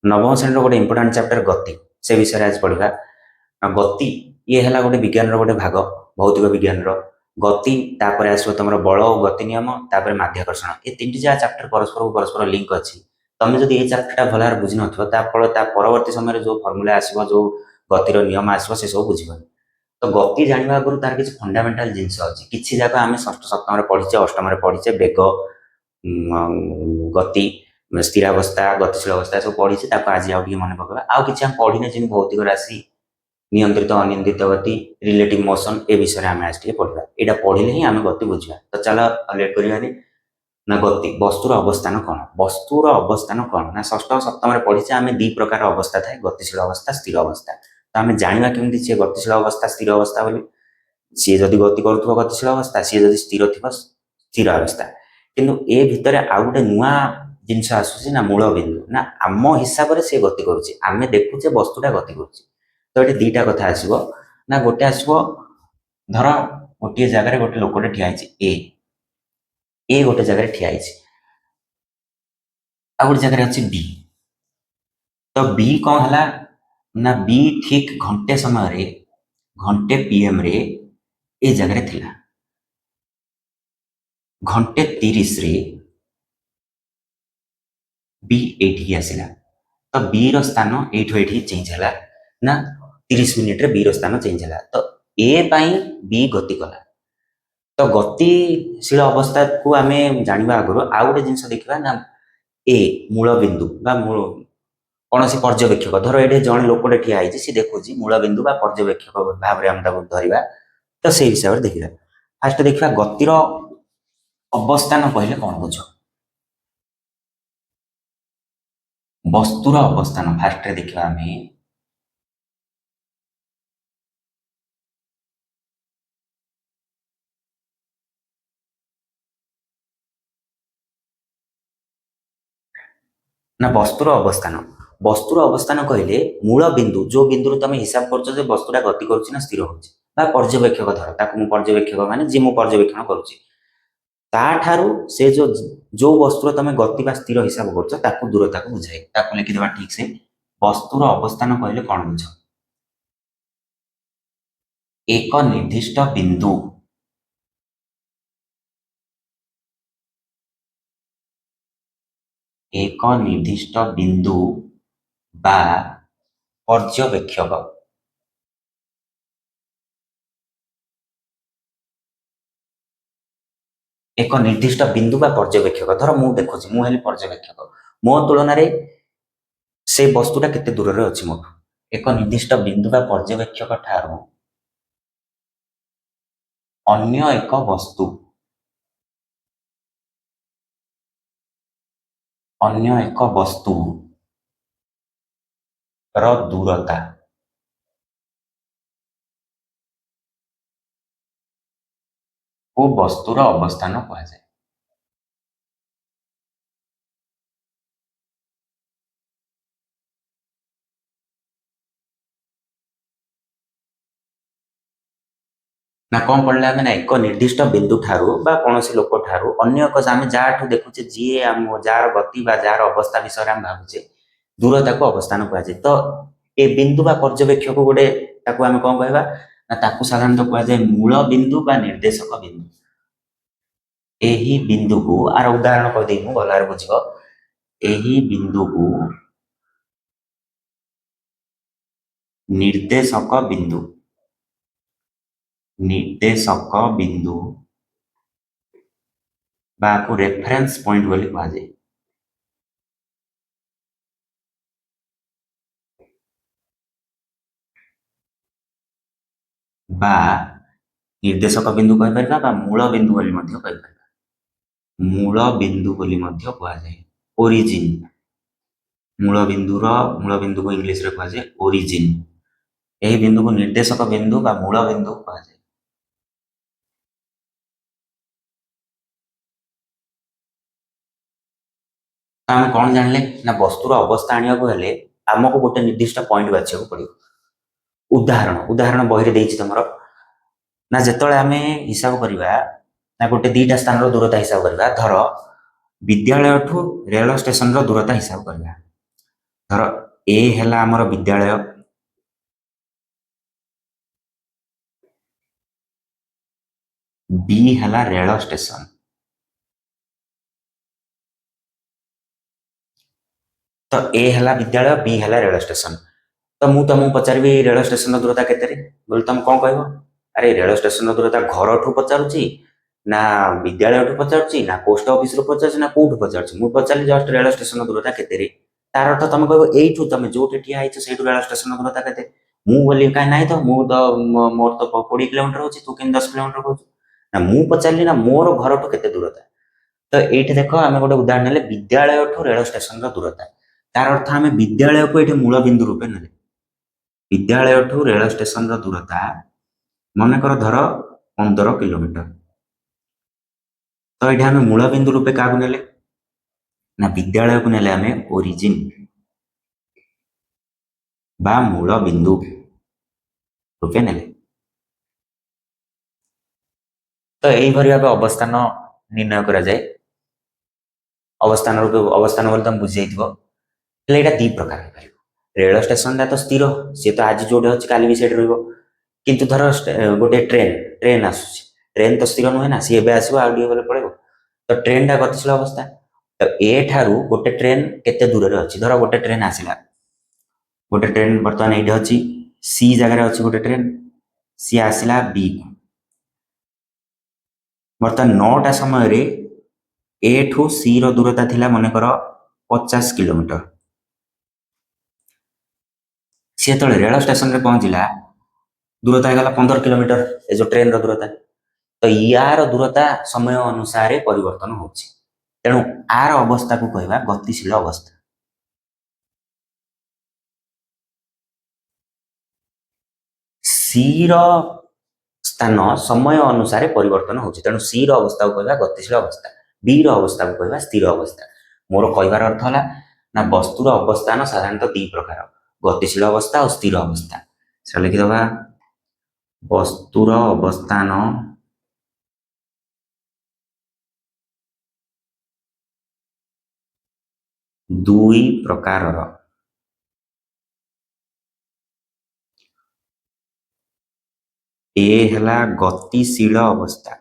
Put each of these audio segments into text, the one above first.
नवम श्रेणी गोटे इंपोर्टाट चैप्टर गति से विषय आज पढ़ा। गति ये है गोटे विज्ञान गोटे भाग भौतिक विज्ञान गति तापर आसो तुम बल और गति नियम तापर माध्याकर्षण ये तीन जहाँ चैप्टर परस्पर परस्पर लिंक अच्छी तुम जब ये चैप्टर भल भाव बुझी नल परवर्ती समय जो फर्मूला आसो जो गतिर नियम आसो से सब बुझे तो गति जाना आगु तार किसी फंडामेंटाल जिनस अच्छी किसी जाक आम षष्ठ सप्तम पढ़ीचे अष्टम पढ़ीचे बेग गति स्थिरावस्था गतिशील अवस्था सब पढ़ीचे आज आउ मन पकड़ा आउ कि आम पढ़ीने जमी भौतिक राशि नियंत्रित अनियंत्रित गति रिलेटिव मोशन ए विषय में आम आज पढ़ा यहाँ पढ़ले ही आम गति बुझा तो चलो लेट करी ना गति वस्तुर अवस्थान कौन वस्तुर अवस्थान कौन ना षष्ठ सप्तम पढ़ीचे आम दी प्रकार अवस्था थाए गतिशील अवस्था स्थिर अवस्था तो आम जाना केमी सी गतिशील अवस्था स्थिर अवस्था बोली सी जदि गति करुव गतिशील अवस्था सी जदि स्थिर थी स्थिर अवस्था किंतु ए भितर आउ गोटे नुआ जिनस आसूसी ना मूल बिंदु ना आम हिसाब से सी गति करुचे आम देखुचे वस्तुटा गति करुचे तो ये दीटा कथा आसो ना गोटे आसो धर गोटे जगार गोटे लोकटे ठिया ए गोटे जगह ठिया आ गोटे जगह अच्छी बी तो बी कौन है ना बी ठीक घंटे समय घंटे पीएम रे ए जगह थिला घंटे 30 रे बी एठी आसिला तो बी रो स्थान एठी चेंज है ना 30 मिनिट रे बी रो स्थान चेंज है तो ए पाई बी गति कला तो गतिशील अवस्था को आम जाना आगु आउ गोटे जिन देखा ना ए मूल बिंदु मूल कौन सी पर्यवेक्षक धर ये जड़े लोकटे ठिया सी देखुच मूल बिंदु पर्यवेक्षक भाव में आम धरवा तो से हिसाब से देखा फास्ट देखा गतिर अवस्थान कहले कौन बुझ वस्तुर अवस्थान फास्ट देखा आम ना वस्तुर अवस्थान कहले मूल बिंदु जो बिंदु तुम हिसाब कर वस्तुटा गति कर स्थिर हो पर्यवेक्षक धर ताकू पर्यवेक्षक माने जी मु पर्यवेक्षण करुच्ची ताठारू से जो वस्तु तुम गति बा स्थिर हिसाब कर दूरता को बुझाए ताकू लिखिदेवा ठीक से वस्तुर अवस्थान कहले कौन बुझ एक निर्दिष्ट बिंदु एक निर्दिष्ट बिंदु बा पर्यवेक्षक एक निर्दिष्ट बिंदु बा पर्यवेक्षक धर मु देखुची मु हेली पर्यवेक्षक मो तुलन से वस्तुटा केते दूर रे अछि मोठू एक निर्दिष्ट बिंदु बा पर्यवेक्षक ठारू अन्य एक वस्तु रो दूरता को वस्तुर अवस्थान कह जाए ना कौन पढ़ला ना एक निर्दिष्ट बिंदु ठारू बा कौन सी लोक ठारू अन्य एक आम जहाँ देखुचे जी आम जार गति बा जार अवस्था विषय आम भावुचे दूरता को अवस्थान कह जाए तो ए बिंदु बा पर्यवेक्षक गोटे ताकू आम कौन कहवा ना ताकू साधारणतः कह जाए मूल बिंदु बा निर्देशक बिंदु एही बिंदु को आर उदाहरण कह देमु गलार बुझिबो एही बिंदु को निर्देशक बिंदु बाको रेफरेंस पॉइंट बोली कहा जाए बा निर्देशक बिंदु कह परबा बा मूल बिंदु बोली मध्य कह परबा मूल बिंदु बोली मध्य कहा जाए ओरिजिन मूल बिंदु को इंग्लिश रे कहा जाए ओरिजिन यही बिंदु को निर्देशक बिंदु बा मूल बिंदु कहा जाए आम कौन जानले ना वस्तुर अवस्था आने को हेले आमको गोटे निर्दिष्ट पॉइंट बाछिया पड़ो उदाहरण बही रे तुम ना जिते आम हिसाब करवा ना गोटे दीटा स्थान दूरता हिसाब करवा धर विद्यालय ठू रेल स्टेशन दूरता हिसाब करवा ଧର ଏ ହେଲା ଆମର ବିଦ୍ୟାଳୟ, ବି ହେଲା ରେଳ ଷ୍ଟେସନ, ତ ଏ ହେଲା ବିଦ୍ୟାଳୟ, ବି ହେଲା ରେଳ ଷ୍ଟେସନ। ତ ମୁଁ ତମକୁ ପଚାରିବି ରେଳ ଷ୍ଟେସନର ଦୂରତା କେତେ? ବୋଲି ତମେ କଣ କହିବ? ଆରେ ରେଳ ଷ୍ଟେସନର ଦୂରତା ଘରଠୁ ପଚାରୁଛି ନା ବିଦ୍ୟାଳୟଠୁ ପଚାରୁଛି ନା ପୋଷ୍ଟ ଅଫିସରୁ ପଚାରୁଛି ନା କୋଉଠୁ ପଚାରୁଛି? ମୁଁ ପଚାରିଲି ଜଷ୍ଟ ରେଳ ଷ୍ଟେସନର ଦୂରତା କେତେ? ତାର ଅର୍ଥ ତମେ କହିବ ଏଇଠୁ ତମେ ଯୋଉଠି ଠିଆ ହେଇଛ ସେଇଠୁ ରେଳ ଷ୍ଟେସନର ଦୂରତା କେତେ? ମୁଁ ବୋଲି କାହିଁ ନାହିଁ ତ, ମୁଁ ତ ମୋର ତ 20 କିଲୋମିଟର ହଉଛି, ତୁ କେମିତି 10 କିଲୋମିଟର କହୁଛୁ? ନା ମୁଁ ପଚାରିଲି ନା ମୋର ଘରଠୁ କେତେ ଦୂରତା। ତ ଏଇଠି ଦେଖ ଆମେ ଗୋଟେ ଉଦାହରଣ ନେଲେ ବିଦ୍ୟାଳୟଠୁ ରେଳ ଷ୍ଟେସନର ଦୂରତା। ତାର ଅର୍ଥ ଆମେ ବିଦ୍ୟାଳୟକୁ ଏଠି ମୂଳ ବିନ୍ଦୁ ରୂପେ ନେଲେ। ବିଦ୍ୟାଳୟଠୁ ରେଳ ଷ୍ଟେସନର ଦୂରତା ମନେକର ଧର 15 କିଲୋମିଟର। ତ ଏଠି ଆମେ ମୂଳ ବିନ୍ଦୁ ରୂପେ କାହାକୁ ନେଲେ? ନା ବିଦ୍ୟାଳୟକୁ ନେଲେ ଆମେ ଓରିଜିନ ବା ମୂଳ ବିନ୍ଦୁ ରୂପେ ନେଲେ। ତ ଏଇଭଳି ଭାବେ ଅବସ୍ଥାନ ନିର୍ଣ୍ଣୟ କରାଯାଏ। ଅବସ୍ଥାନ ରୂପେ ଅବସ୍ଥାନ ବୋଲି ତମେ ବୁଝିଯାଇଥିବ। ହେଲେ ଏଇଟା ଦି ପ୍ରକାର ହେଇପାରିବ। ରେଳ ଷ୍ଟେସନଟା ତ ସ୍ଥିର, ସିଏ ତ ଆଜି ଯୋଉଠି ଅଛି କାଲି ବି ସେଇଠି ରହିବ। କିନ୍ତୁ ଧର ଗୋଟେ ଟ୍ରେନ ଆସୁଛି, ଟ୍ରେନ ତ ସ୍ଥିର ନୁହେଁ ନା, ସିଏ ଏବେ ଆସିବ ଆଉ ଟିକେ ଗଲେ ପଳେଇବ। ତ ଟ୍ରେନଟା ଗତିଶୀଳ ଅବସ୍ଥା। ତ ଏ ଠାରୁ ଗୋଟେ ଟ୍ରେନ କେତେ ଦୂରରେ ଅଛି? ଧର ଗୋଟେ ଟ୍ରେନ ଆସିଲା, ଗୋଟେ ଟ୍ରେନ ବର୍ତ୍ତମାନ ଏଇଠି ଅଛି, ସି ଜାଗାରେ ଅଛି ଗୋଟେ ଟ୍ରେନ, ସିଏ ଆସିଲା ବି କୁ। ବର୍ତ୍ତମାନ 9ଟା ସମୟରେ ଏ ଠୁ ସି ର ଦୂରତା ଥିଲା ମନେକର 50 କିଲୋମିଟର। ସିଏ ଯେତେବେଳେ ରେଳ ଷ୍ଟେସନରେ ପହଞ୍ଚିଲା ଦୂରତା ହେଇଗଲା 15 କିଲୋମିଟର, ଏ ଯୋଉ ଟ୍ରେନର ଦୂରତା। ତ ୟାର ଦୂରତା ସମୟ ଅନୁସାରେ ପରିବର୍ତ୍ତନ ହଉଛି, ତେଣୁ ଆର ଅବସ୍ଥାକୁ କହିବା ଗତିଶୀଳ ଅବସ୍ଥା। ସି ର ସ୍ଥାନ ସମୟ ଅନୁସାରେ ପରିବର୍ତ୍ତନ ହଉଛି, ତେଣୁ ସି ର ଅବସ୍ଥାକୁ କହିବା ଗତିଶୀଳ ଅବସ୍ଥା, ବି ର ଅବସ୍ଥାକୁ କହିବା ସ୍ଥିର ଅବସ୍ଥା। ମୋର କହିବାର ଅର୍ଥ ହେଲା ନା ବସ୍ତୁର ଅବସ୍ଥାନ ସାଧାରଣତଃ ଦି ପ୍ରକାର, ଗତିଶୀଳ ଅବସ୍ଥା ଆଉ ସ୍ଥିର ଅବସ୍ଥା। ସେଟା ଲେଖିଦବା, ବସ୍ତୁର ଅବସ୍ଥାନ ଦୁଇ ପ୍ରକାରର। ଏ ହେଲା ଗତିଶୀଳ ଅବସ୍ଥା,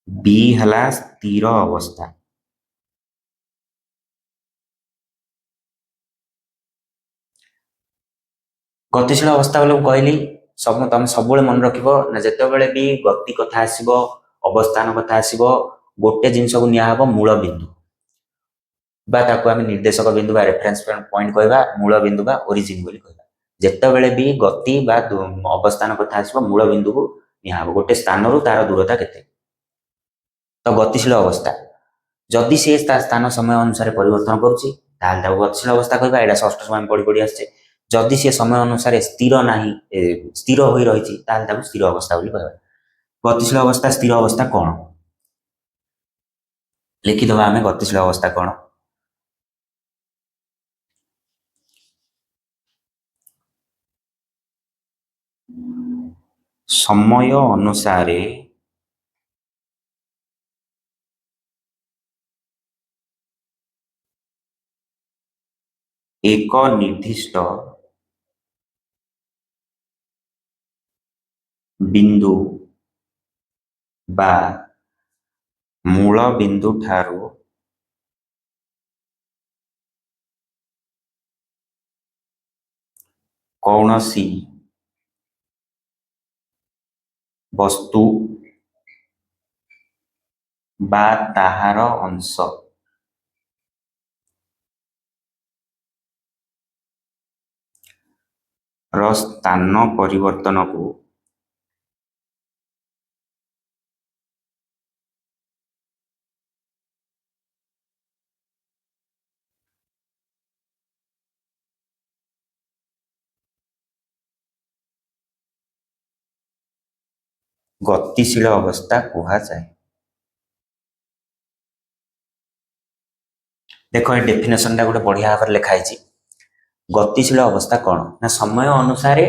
ବି ହେଲା ସ୍ଥିର ଅବସ୍ଥା। ଗତିଶୀଳ ଅବସ୍ଥା ବୋଲି ମୁଁ କହିଲି, ତମେ ସବୁବେଳେ ମନେ ରଖିବ ନା ଯେତେବେଳେ ବି ଗତି କଥା ଆସିବ, ଅବସ୍ଥାନ କଥା ଆସିବ, ଗୋଟେ ଜିନିଷକୁ ନିଆହବ ମୂଳ ବିନ୍ଦୁ ବା ତାକୁ ଆମେ ନିର୍ଦ୍ଦେଶକ ବିନ୍ଦୁ ବା ରେଫରେନ୍ସ ପଏଣ୍ଟ କହିବା, ମୂଳ ବିନ୍ଦୁ ବା ଓରିଜିନ ବୋଲି କହିବା। ଯେତେବେଳେ ବି ଗତି ବା ଅବସ୍ଥାନ କଥା ଆସିବ ମୂଳ ବିନ୍ଦୁକୁ ନିଆହବ, ଗୋଟେ ସ୍ଥାନରୁ ତାର ଦୂରତା କେତେ। ତ ଗତିଶୀଳ ଅବସ୍ଥା ଯଦି ସେ ତା ସ୍ଥାନ ସମୟ ଅନୁସାରେ ପରିବର୍ତ୍ତନ କରୁଛି ତାହେଲେ ତାକୁ ଗତିଶୀଳ ଅବସ୍ଥା କହିବା। ଏଇଟା ଷଷ୍ଠ ସମୟ ପଢି ଆସିছে। ଯଦି ସେ ସମୟ ଅନୁସାରେ ସ୍ଥିର ନାହିଁ, ସ୍ଥିର ହୋଇ ରହିଛି, ତାହେଲେ ତାକୁ ସ୍ଥିର ଅବସ୍ଥା ବୋଲି କହିବା। ଗତିଶୀଳ ଅବସ୍ଥା ସ୍ଥିର ଅବସ୍ଥା କଣ? ଲେଖିଦବା ଆମେ ଗତିଶୀଳ ଅବସ୍ଥା କଣ। ସମୟ ଅନୁସାରେ ଏକ ନିର୍ଦ୍ଦିଷ୍ଟ ବିନ୍ଦୁ ବା ମୂଳ ବିନ୍ଦୁ ଠାରୁ କୌଣସି ବସ୍ତୁ ବା ତାହାର ଅଂଶ ର ସ୍ଥାନ ପରିବର୍ତ୍ତନକୁ ଗତିଶୀଳ ଅବସ୍ଥା କୁହାଯାଏ। ଦେଖ ଏ ଡେଫିନେସନଟା ଗୋଟେ ବଢିଆ ଭାବରେ ଲେଖା ହେଇଛି। ଗତିଶୀଳ ଅବସ୍ଥା କଣ? ନା ସମୟ ଅନୁସାରେ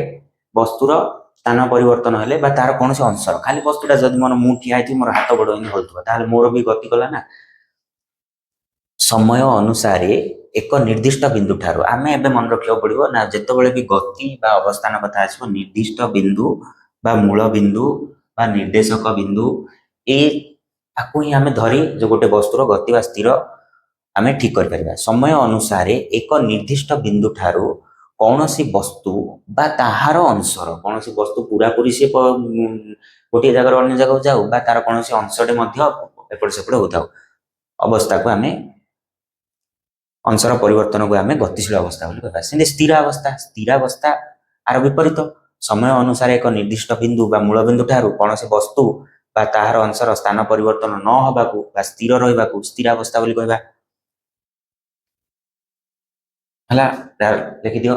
ବସ୍ତୁର ସ୍ଥାନ ପରିବର୍ତ୍ତନ ହେଲେ ବା ତାର କୌଣସି ଅଂଶର ଖାଲି ବସ୍ତୁଟା ଯଦି ମୁଁ ଠିଆ ହେଇଥିବି ମୋର ହାତ ଗୋଡ଼ ଏମିତି ହଲୁଥିବ ତାହେଲେ ମୋର ବି ଗତି କଲା ନା। ସମୟ ଅନୁସାରେ ଏକ ନିର୍ଦ୍ଦିଷ୍ଟ ବିନ୍ଦୁ ଠାରୁ ଆମେ ଏବେ ମନେ ରଖିବାକୁ ପଡ଼ିବ ନା ଯେତେବେଳେ ବି ଗତି ବା ଅବସ୍ଥାନ କଥା ଆସିବ ନିର୍ଦ୍ଦିଷ୍ଟ ବିନ୍ଦୁ ବା ମୂଳ ବିନ୍ଦୁ ବା ନିର୍ଦ୍ଦେଶକ ବିନ୍ଦୁ ଏ ତାକୁ ହିଁ ଆମେ ଧରି ଯେଉଁ ଗୋଟେ ବସ୍ତୁର ଗତି ବା ସ୍ଥିର ଆମେ ଠିକ୍ କରିପାରିବା। ସମୟ ଅନୁସାରେ ଏକ ନିର୍ଦ୍ଦିଷ୍ଟ ବିନ୍ଦୁ ଠାରୁ କୌଣସି ବସ୍ତୁ ବା ତାହାର ଅଂଶର କୌଣସି ବସ୍ତୁ ପୁରାପୁରି ସେ ଗୋଟିଏ ଜାଗାରୁ ଅନ୍ୟ ଜାଗାକୁ ଯାଉ ବା ତାର କୌଣସି ଅଂଶଟେ ମଧ୍ୟ ଏପଟ ସେପଟ ହେଉଥାଉ ଅବସ୍ଥାକୁ ଆମେ ଅଂଶର ପରିବର୍ତ୍ତନକୁ ଆମେ ଗତିଶୀଳ ଅବସ୍ଥା ବୋଲି କହିବା। ସେମିତି ସ୍ଥିରାବସ୍ଥା ଆର ବିପରୀତ ସମୟ ଅନୁସାରେ ଏକ ନିର୍ଦ୍ଦିଷ୍ଟ ବିନ୍ଦୁ ବା ମୂଳ ବିନ୍ଦୁ ଠାରୁ କୌଣସି ବସ୍ତୁ ବା ତାହାର ଅଂଶର ସ୍ଥାନ ପରିବର୍ତ୍ତନ ନ ହେବାକୁ ବା ସ୍ଥିର ରହିବାକୁ ସ୍ଥିରାବସ୍ଥା ବୋଲି କହିବା। ହେଲା ଲେଖିଦିଅ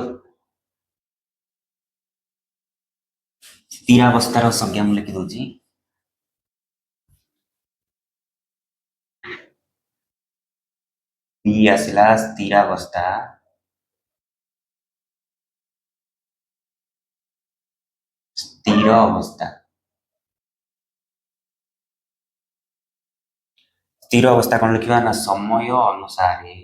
ସ୍ଥିରାବସ୍ଥାର ସଂଜ୍ଞା ମୁଁ ଲେଖିଦଉଛି। ଆସିଲା ସ୍ଥିରାବସ୍ଥା। ସ୍ଥିର ଅବସ୍ଥା। ସ୍ଥିର ଅବସ୍ଥା କଣ ଲେଖିବା ନା ସମୟ ଅନୁସାରେ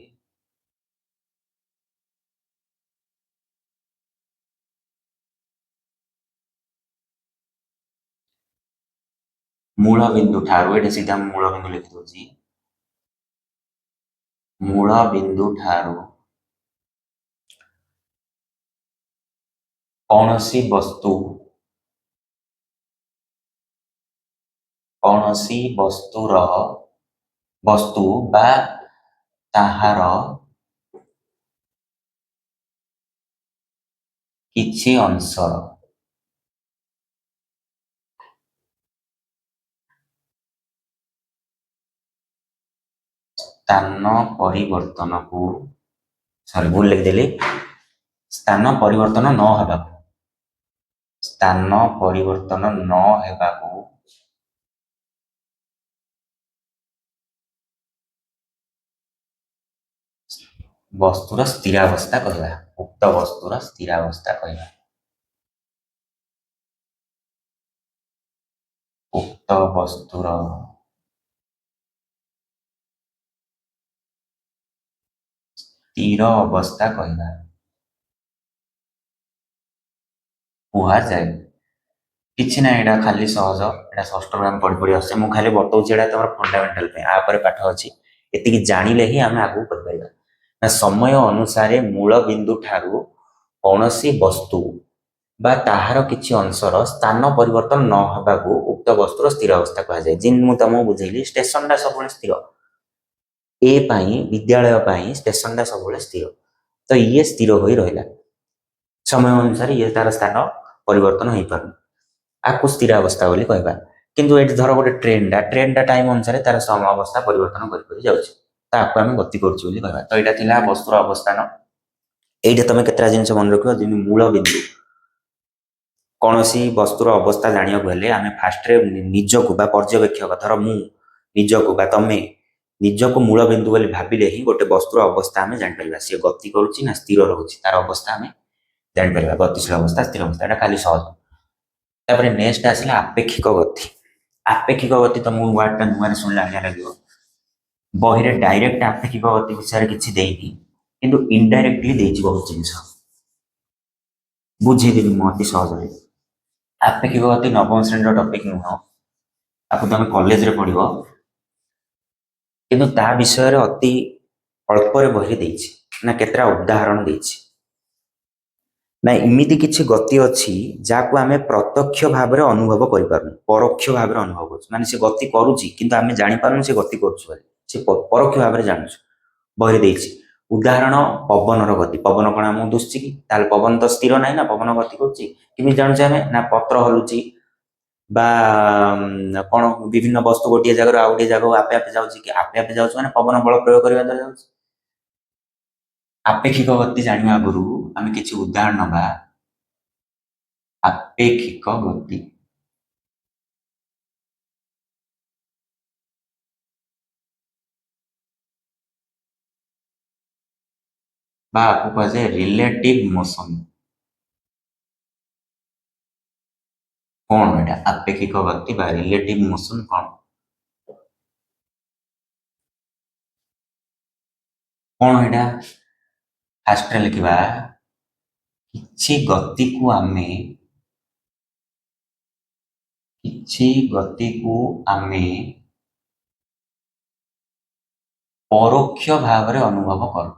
ମୂଳ ବିନ୍ଦୁ ଠାରୁ ଏଠି ସିଧା ମୂଳ ବିନ୍ଦୁ ଲେଖିଦଉଛି। ମୂଳ ବିନ୍ଦୁ ଠାରୁ କୌଣସି ବସ୍ତୁ ବା ତାହାର କିଛି ଅଂଶର ସ୍ଥାନ ପରିବର୍ତ୍ତନକୁ ଭୁଲ ଲେଖିଦେଲି ସ୍ଥାନ ପରିବର୍ତ୍ତନ ନ ହେବାକୁ ବସ୍ତୁର ସ୍ଥିରାବସ୍ଥା କହିବା। ଉକ୍ତ ବସ୍ତୁର ସ୍ଥିରାବସ୍ଥା କହିବା। ଉକ୍ତ ବସ୍ତୁର ସ୍ଥିର ଅବସ୍ଥା କହିବା କୁହାଯାଏ। କିଛି ନାହିଁ ଏଇଟା ଖାଲି ସହଜ ଏଇଟା ଷଷ୍ଠରୁ ଆମେ ପଢି ଆସୁଛେ ମୁଁ ଖାଲି ବତଉଛି ଏଇଟା ତମର ଫଣ୍ଡାମେଣ୍ଟାଲ ପାଇଁ ଆ ଉପରେ ପାଠ ଅଛି ଏତିକି ଜାଣିଲେ ହିଁ ଆମେ ଆଗକୁ କରିପାରିବା। ନା ସମୟ ଅନୁସାରେ ମୂଳ ବିନ୍ଦୁ ଠାରୁ କୌଣସି ବସ୍ତୁ ବା ତାହାର କିଛି ଅଂଶର ସ୍ଥାନ ପରିବର୍ତ୍ତନ ନ ହେବାକୁ ଉକ୍ତ ବସ୍ତୁର ସ୍ଥିର ଅବସ୍ଥା କୁହାଯାଏ। ଯେମିତି ମୁଁ ତମକୁ ବୁଝେଇଲି ଷ୍ଟେସନଟା ସବୁବେଳେ ସ୍ଥିର ଏ ପାଇଁ ବିଦ୍ୟାଳୟ ପାଇଁ ଷ୍ଟେସନଟା ସବୁବେଳେ ସ୍ଥିର ତ ଇଏ ସ୍ଥିର ହୋଇ ରହିଲା ସମୟ ଅନୁସାରେ ଇଏ ତାର ସ୍ଥାନ ପରିବର୍ତ୍ତନ ହେଇପାରୁନି ଆକୁ ସ୍ଥିରାବସ୍ଥା ବୋଲି କହିବା। କିନ୍ତୁ ଏଠି ଧର ଗୋଟେ ଟ୍ରେନଟା ଟାଇମ ଅନୁସାରେ ତାର ସମୟ ଅବସ୍ଥା ପରିବର୍ତ୍ତନ କରି ଯାଉଛି ତାକୁ ଆମେ ଗତି କରୁଛୁ ବୋଲି କହିବା। ତ ଏଇଟା ଥିଲା ବସ୍ତୁର ଅବସ୍ଥାନ। ଏଇଟା ତମେ କେତେଟା ଜିନିଷ ମନେ ରଖିବ ଯେମିତି ମୂଳ ବିନ୍ଦୁ କୌଣସି ବସ୍ତୁର ଅବସ୍ଥା ଜାଣିବାକୁ ହେଲେ ଆମେ ଫାଷ୍ଟରେ ନିଜକୁ ବା ପର୍ଯ୍ୟବେକ୍ଷକ ଧର ମୁଁ ନିଜକୁ ବା ତମେ ନିଜକୁ ମୂଳ ବିନ୍ଦୁ ବୋଲି ଭାବିଲେ ହିଁ ଗୋଟେ ବସ୍ତୁର ଅବସ୍ଥା ଆମେ ଜାଣିପାରିବା ସିଏ ଗତି କରୁଛି ନା ସ୍ଥିର ରହୁଛି ତାର ଅବସ୍ଥା ଆମେ ଜାଣିପାରିବା। ଗତିଶୀଳ ଅବସ୍ଥା ସ୍ଥିର ଅବସ୍ଥା ଏଟା ଖାଲି ସହଜ। ତାପରେ ନେକ୍ସଟ ଆସିଲା ଆପେକ୍ଷିକ ଗତି। ଆପେକ୍ଷିକ ଗତି ତମକୁ ୱାର୍ଡଟା ନୂଆରେ ଶୁଣିଲା ଭଳିଆ ଲାଗିବ। ବହିରେ ଡାଇରେକ୍ଟ ଆପେକ୍ଷିକ ଗତି ବିଷୟରେ କିଛି ଦେଇନି କିନ୍ତୁ ଇନଡାଇରେକ୍ଟଲି ଦେଇଛି ବହୁତ ଜିନିଷ ବୁଝେଇଦେବି ମୁଁ ଅତି ସହଜରେ। ଆପେକ୍ଷିକ ଗତି ନବମ ଶ୍ରେଣୀର ଟପିକ ନୁହଁ ତାକୁ ତମେ କଲେଜରେ ପଢିବ କିନ୍ତୁ ତା ବିଷୟରେ ଅତି ଅଳ୍ପରେ ବହିରେ ଦେଇଛି ନା କେତେଟା ଉଦାହରଣ ଦେଇଛି। ନା ଏମିତି କିଛି ଗତି ଅଛି ଯାହାକୁ ଆମେ ପ୍ରତ୍ୟକ୍ଷ ଭାବରେ ଅନୁଭବ କରିପାରୁନୁ ପରୋକ୍ଷ ଭାବରେ ଅନୁଭବ କରୁଛୁ ମାନେ ସେ ଗତି କରୁଛି କିନ୍ତୁ ଆମେ ଜାଣିପାରୁନୁ ସେ ଗତି କରୁଛୁ ବୋଲି ସେ ପରୋକ୍ଷ ଭାବରେ ଜାଣୁଛୁ ବହିରେ ଦେଇଛି। ଉଦାହରଣ ପବନର ଗତି ପବନ କଣ ଆମକୁ ଦୁଶୁଛି କି ତାହେଲେ ପବନ ତ ସ୍ଥିର ନାହିଁ ନା ପବନ ଗତି କରୁଛି କେମିତି ଜାଣୁଛେ ଆମେ ନା ପତ୍ର ହଲୁଛି ବା କଣ ବିଭିନ୍ନ ବସ୍ତୁ ଗୋଟିଏ ଜାଗାରୁ ଆଉ ଗୋଟିଏ ଜାଗାକୁ ଆପେ ଆପେ ଯାଉଛି କି ଆପେ ଆପେ ଯାଉଛି ମାନେ ପବନ ବଳ ପ୍ରୟୋଗ କରିବା ଦ୍ୱାରା ଯାଉଛି। ଆପେକ୍ଷିକ ଗତି ଜାଣିବା ଆଗରୁ ଆମେ କିଛି ଉଦାହରଣ ନେବା। ଆପେକ୍ଷିକ ଗତି ବା ଆକୁ କୁହାଯାଏ ରିଲେଟିଭ ମୋସନ। कौन एटा आपेक्षिक गति बा रिलेटिव मोशन कौन एटा फास्ट रे लिखिबा किछि गति को आमे परोक्ष भाव रे अनुभव करू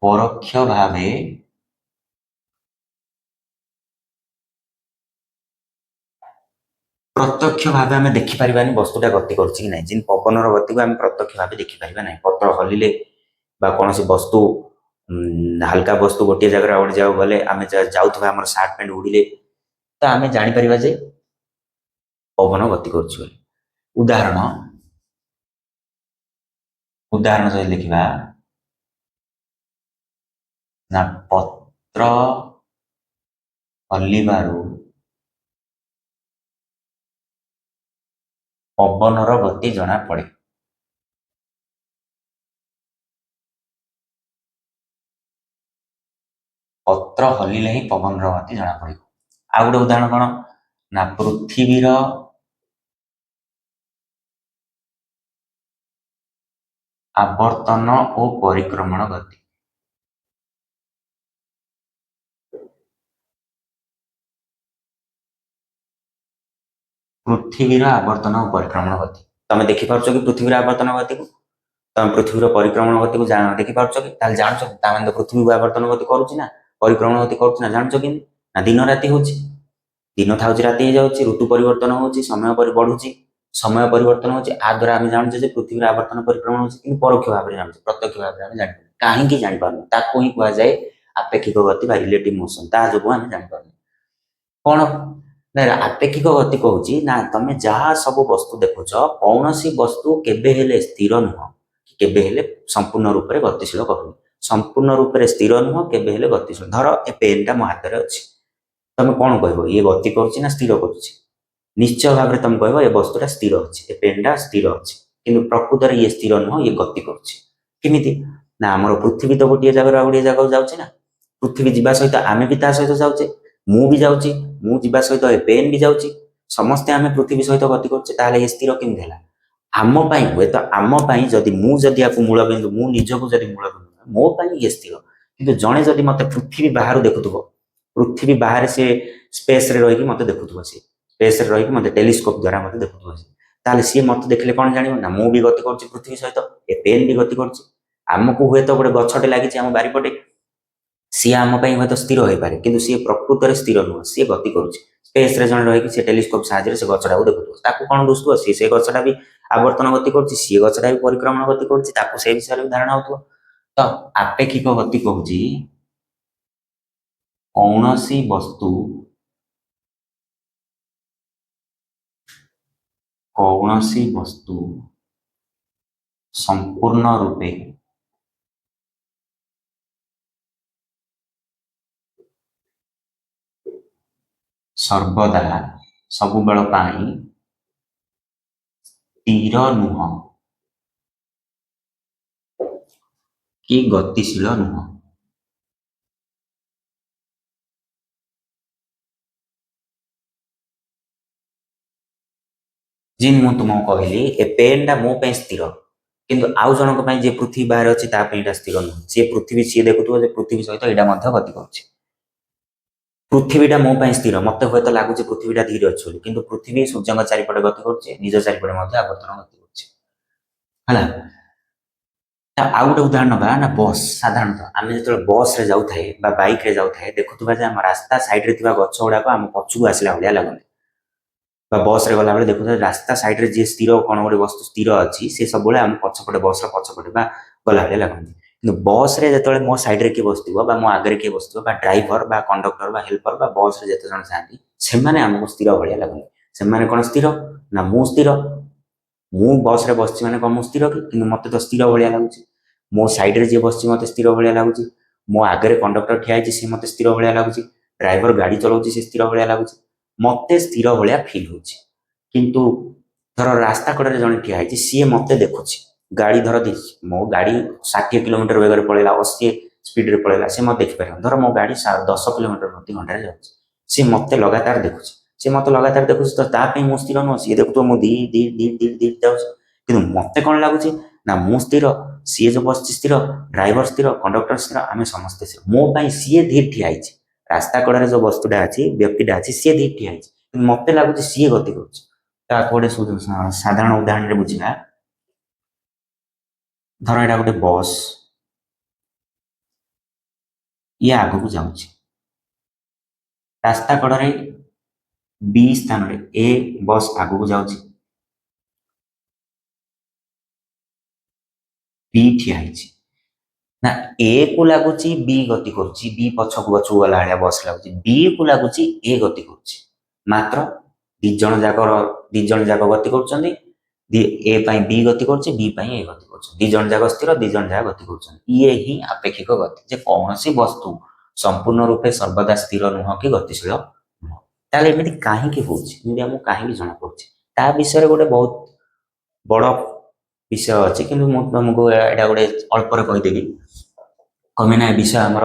परोक्ष भावे प्रत्यक्ष भाव आम देखिपार वस्तुटा गति करुच्ची कि ना जिन पवनर गति को आम प्रत्यक्ष भाव देखिपार ना पत्र हलिले कौन सी वस्तु हल्का वस्तु गोटे जगह गोटे जगह गले आम जाऊा आम सार्ट पैंट उड़िले तो आम जापर जे पवन गति करुच्छ उदाहरण उदाहरण जो देखा ना पत्र हलिबारु पवनर गति जना पड़े पत्र हलिले ही पवनर गति जना पड़े आ गोटे उदाहरण कौन ना पृथ्वीर आवर्तन और परिक्रमण गति पृथ्वीर आवर्तन और परिक्रमण गति तुम देखिपार कि पृथ्वीर आवर्तन गति को तुम पृथ्वीर परिक्रमण गति को देखिपार कि जान तो पृथ्वी को आवर्तन गति करुच्ची परिक्रमण गति करुच्ची जान कि ना दिन राति हो दिन था राति हो जाऊँगी ऋतु परिवर्तन हो समय बढ़ुची समय परिवर्तन होची आ द्वारा आम जानूचे पृथ्वी आवर्तन परिक्रमण होची परोक्ष भाव में जानूचे प्रत्यक्ष भाव में जान कहीं जापार ताकू ही कहुए आपेक्षिक गति बा रिलेटिव मोशन ता जो आम जापार कौन ना आपेक्षिक गति कहूँ ना तुम जहाँ सब वस्तु देखुच कौन सी वस्तु केबे स्थिर नुह केबे संपूर्ण रूप से गतिशील कहूँ संपूर्ण रूप से स्थिर नुह केबे गतिशील धर ए पेनटा मो हाथ में अच्छी तुम कौन कह ये गति करुच्ची ना स्थिर करुच्ची निश्चय भाव में तुम कह ये वस्तुटा स्थिर अच्छे पेनटा स्थिर अच्छे कि प्रकृत ये स्थिर नुह ये गति करुच्ची ना आम पृथ्वी तो गोटे जगह गोटे जगह जाऊँचे ना पृथ्वी जावा सहित आम भी ता सहित जाऊँचे मुझे जाऊँगी मुझा सहित पेन भी जाऊँगी समस्ते आम पृथ्वी सहित गति करुचे ये स्थिर केमती है आम हुए तो आम जदि मुझे आपको मूलबिंदु मु निजक जब मूलबिंदु मोपाई ये स्थिर कि जड़े जदि मत पृथ्वी बाहर देखुव पृथ्वी बाहर से स्पेस रे रही मत देखुव सी स्पेस रे रही मत टेलीस्कोप द्वारा मत देखुव सी सी मत देखले कौन जान ना मु भी गति करुच्ची पृथ्वी सहित ए पेन भी गति करुच्ची आमको हुए तो गोटे गछटे लगी आम बारिपटे सी आम हूँ तो स्थिर हो पारे कि सी प्रकृत में स्थिर नुह सी गति करुच्ची स्पेस रे जन रही टेलीस्कोप साहाय्य से गछटा को देखुव कौन दुष्टुव सी से गछटा भी आवर्तन गति करुच्ची सी गछटा भी परिक्रमण गति करुच्ची से विषय भी धारणा हो तो आपेक्षिक गति कहूँ कौन सी वस्तु संपूर्ण रूपे सर्वदा सब बेल स्थिर नुह कि गतिशील नुह जी मु तुमको कहली ए पेनटा मो स्थिर किंतु आउ जनक जे पृथ्वी बाहर अच्छी स्थिर नुह सी पृथ्वी सी देखुव पृथ्वी सहित यहाँ गति कर पृथ्वीटा मो स्थिर मत हूँ तो लगुच पृथ्वीटा धीरे अच्छे कि पृथ्वी सूर्य चारिपटे गति करुच्चे निज चारिपटे आवर्तन गति कर आउ गोटे उदाहरण ना ना बस साधारणतः आम जो बस रे जाऊ थाए बाइक रे जाऊ थाए देखुवा आम रास्ता साइड रे गछ गुड़ाक आम पछू आसला भाया लगने बस रे गला देखुवा रास्ता साइड रे जी स्थिर कौन गोटे वस्तु स्थिर अच्छी से सब आम पछपटे बस पछपटे गला भाया लगती कि बस रे जो मो साइड रे किए बसो मो आगे किए बसो ड्राइवर कंडक्टर हेल्पर बस रे जिते जन था से आमको स्थिर भाया लगते से कौन स्थिर ना मु स्थिर मु बस रे बस मैंने कौन स्थिर कि मत तो स्थिर भाया लगुच मो साइड रे जी बस मत स्थिर भाया लगुच मो आगे कंडक्टर ठिया सी मत स्थिर भाया लगुच ड्राइवर गाड़ी चलाऊँ सी स्थिर भाया लगुच मत स्थिर भाया फिल हो किंतु धर रास्ता कड़े जड़े ठिया सी मत देखुची गाड़ी धर मो गाड़ी 60 किलोमीटर बेगर पड़ेगा 80 स्पीड रे पळेला से मत देखि पारे धर मो गाड़ी 10 किलोमीटर प्रति घंटा रे जाउछि से मते लगातार देखुछि से मते लगातार देखुछि तो ता पे मु स्थिर न सी देखु मु धी धी धी धी धी जाउछि किंतु मते कोन लागुछि ना मु स्थिर सी जो बस स्थिर ड्राइवर स्थिर कंडक्टर स्थिर आमे समस्त स्थिर मो पई सी धीर ठिया आइछि रास्ता कड़े जो वस्तुटा अछि व्यक्तिटा अछि सी धीर ठिया आइछि मते लागुछि सी गति करुछि ता कोडे साधारण उदाहरण रे बुझिबा धर एटा गोटे बस ये आगु को जाउछि रास्ता कड़े बी स्थान रे ए बस आगु को जाउछि बी ठिया आइछि ना ए को लागुछि बी गति करुछि बी पछकु पछकु गला हालिया बस लागुछि बी को लागुछि ए गति करुछि मात्र दी जण जाक गति करुछन्ती ए पई बी गति करुछि बी पई ए गति करुछि दी जण जाक स्थिर दी जण जाक गति करुछन्ती ये ही आपेक्षिक गति जे कौनसी वस्तु संपूर्ण रूपे सर्वदा स्थिर नुह कि गतिशील नुह ताले एमिति काहे कि होछि एमिति हमु काहे कि जणा पड़छि ता विषय गोटे बहुत बड़ विषय अछि किंतु मु तुमको एटा गोटे अल्प रे कहि देबी कमेना विषय हमर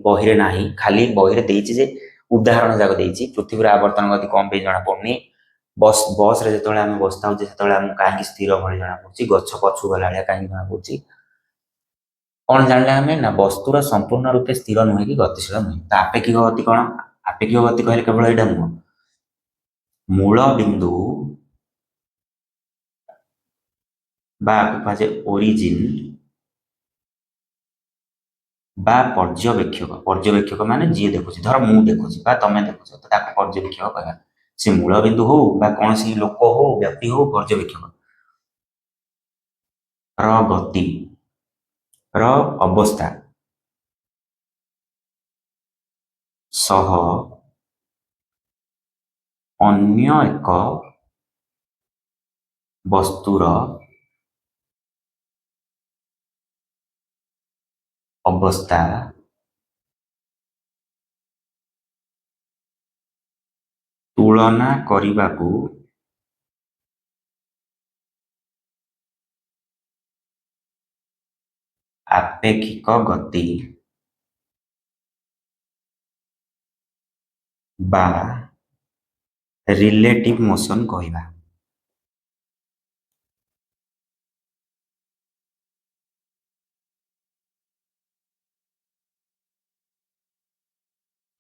बहिरे नाही खाली बहिरे देइछि जे उदाहरण जाक देइछि पृथ्वी आवर्तन गति कम पे जणा पड़नी बस रे जतले हम बसता जे जतले हम काहे स्थिर भଳି जणा पड़छि गच्छ पछु गलाळिया काहे जणा पड़छि कोन जानले हमें ना वस्तुर संपूर्ण रूपे स्थिर नुहे कि गतिशील नुहे ता आपेक्षिक गति कोन आपेक्षिक गति कहले केवल एटा नुह मूल बिंदु बा कुहाजे ओरिजिन बा पर्यवेक्षक माने जी देखुछि धर मु देखुछि बा तमे देखुछ तो ताको पर्यवेक्षक कहला से मूल बिंदु हो बा कोनसी लोक हो व्यक्ति हो पर्यवेक्षक र गति र अवस्था सह अन्य एक वस्तुर अवस्था तुलना करिबाकू आपेक्षिक गति बा रिलेटिव मोशन कहवा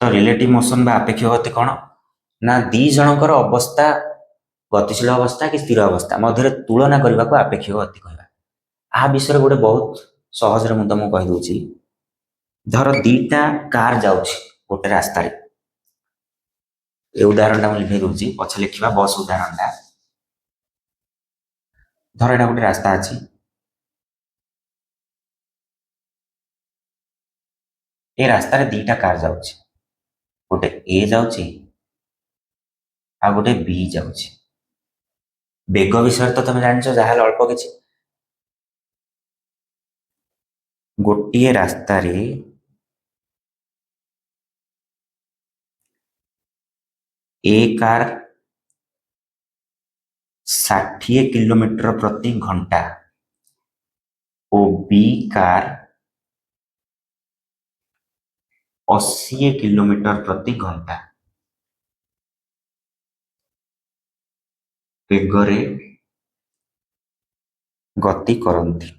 तो रिलेटिव मोशन बा आपेक्षिक गति कौन ना दी जनकर अवस्था गतिशील अवस्था कि स्थिर अवस्था मध्य तुलना करने को आपेक्षिक गति कहवा आ विषय गोटे बहुत सहज रे तुमको कहि दूची धर दीटा कार जाउछि गोटे रास्ता रे ए उदाहरण टा लिखि दूची पछ लिखिबा बस उदाहरण टा धर एटा गोटे रास्ता अछि ए रास्ता रे दीटा कार जाउछि गोटे ए जाउछि आ गोटे बी जाउछि बेग विषय तो तुम जानछ जहाल अल्प किछि गोटिए रास्ता रे ए कार 60 किलोमीटर प्रति घंटा और बी कार 80 किलोमीटर प्रति घंटा बेगरे गति करती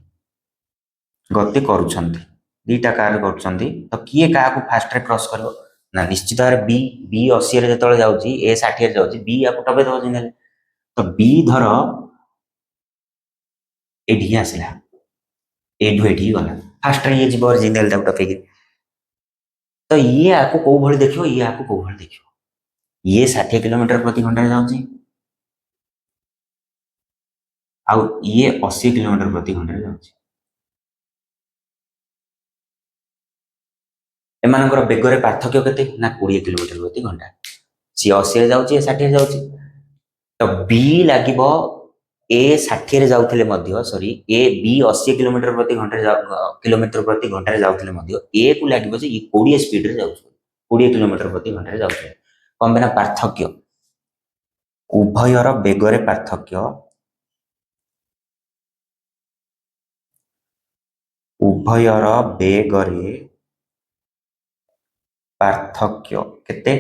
गति करुछंती दीटा कार करुछंती तो किए का फास्ट रे क्रॉस करिवो ना निश्चित भाव बी बी 80 रे जतले जाउची ए 60 रे जाउची बी आपु टबे दो जिनेले तो बी धर एठी आसला एठू एठी गला फास्ट रे ये जीव ओरिजिनल दा टपे तो ये आपको को भली देखियो ये आपको को भली देखियो ये 60 किलोमीटर प्रति घंटा जाउची आ ये 80 किलोमीटर प्रति घंटा जाउची एमानकर बेगरे पार्थक्य केते ना 20 किलोमीटर प्रति घंटा सी 80 रे जाउची 60 रे जाउची तो बी लागिबो ए 60 रे जाउथले मध्य सॉरी ए बी 80 किलोमीटर प्रति घंटा रे जाउथले मध्य ए को लागिबो जे 20 स्पीड रे जाउछ 20 किलोमीटर प्रति घंटा रे जाउछ कम बिना पार्थक्य उभयर बेगरे पार्थक्य उभयर बेगरे पार्थक्य केते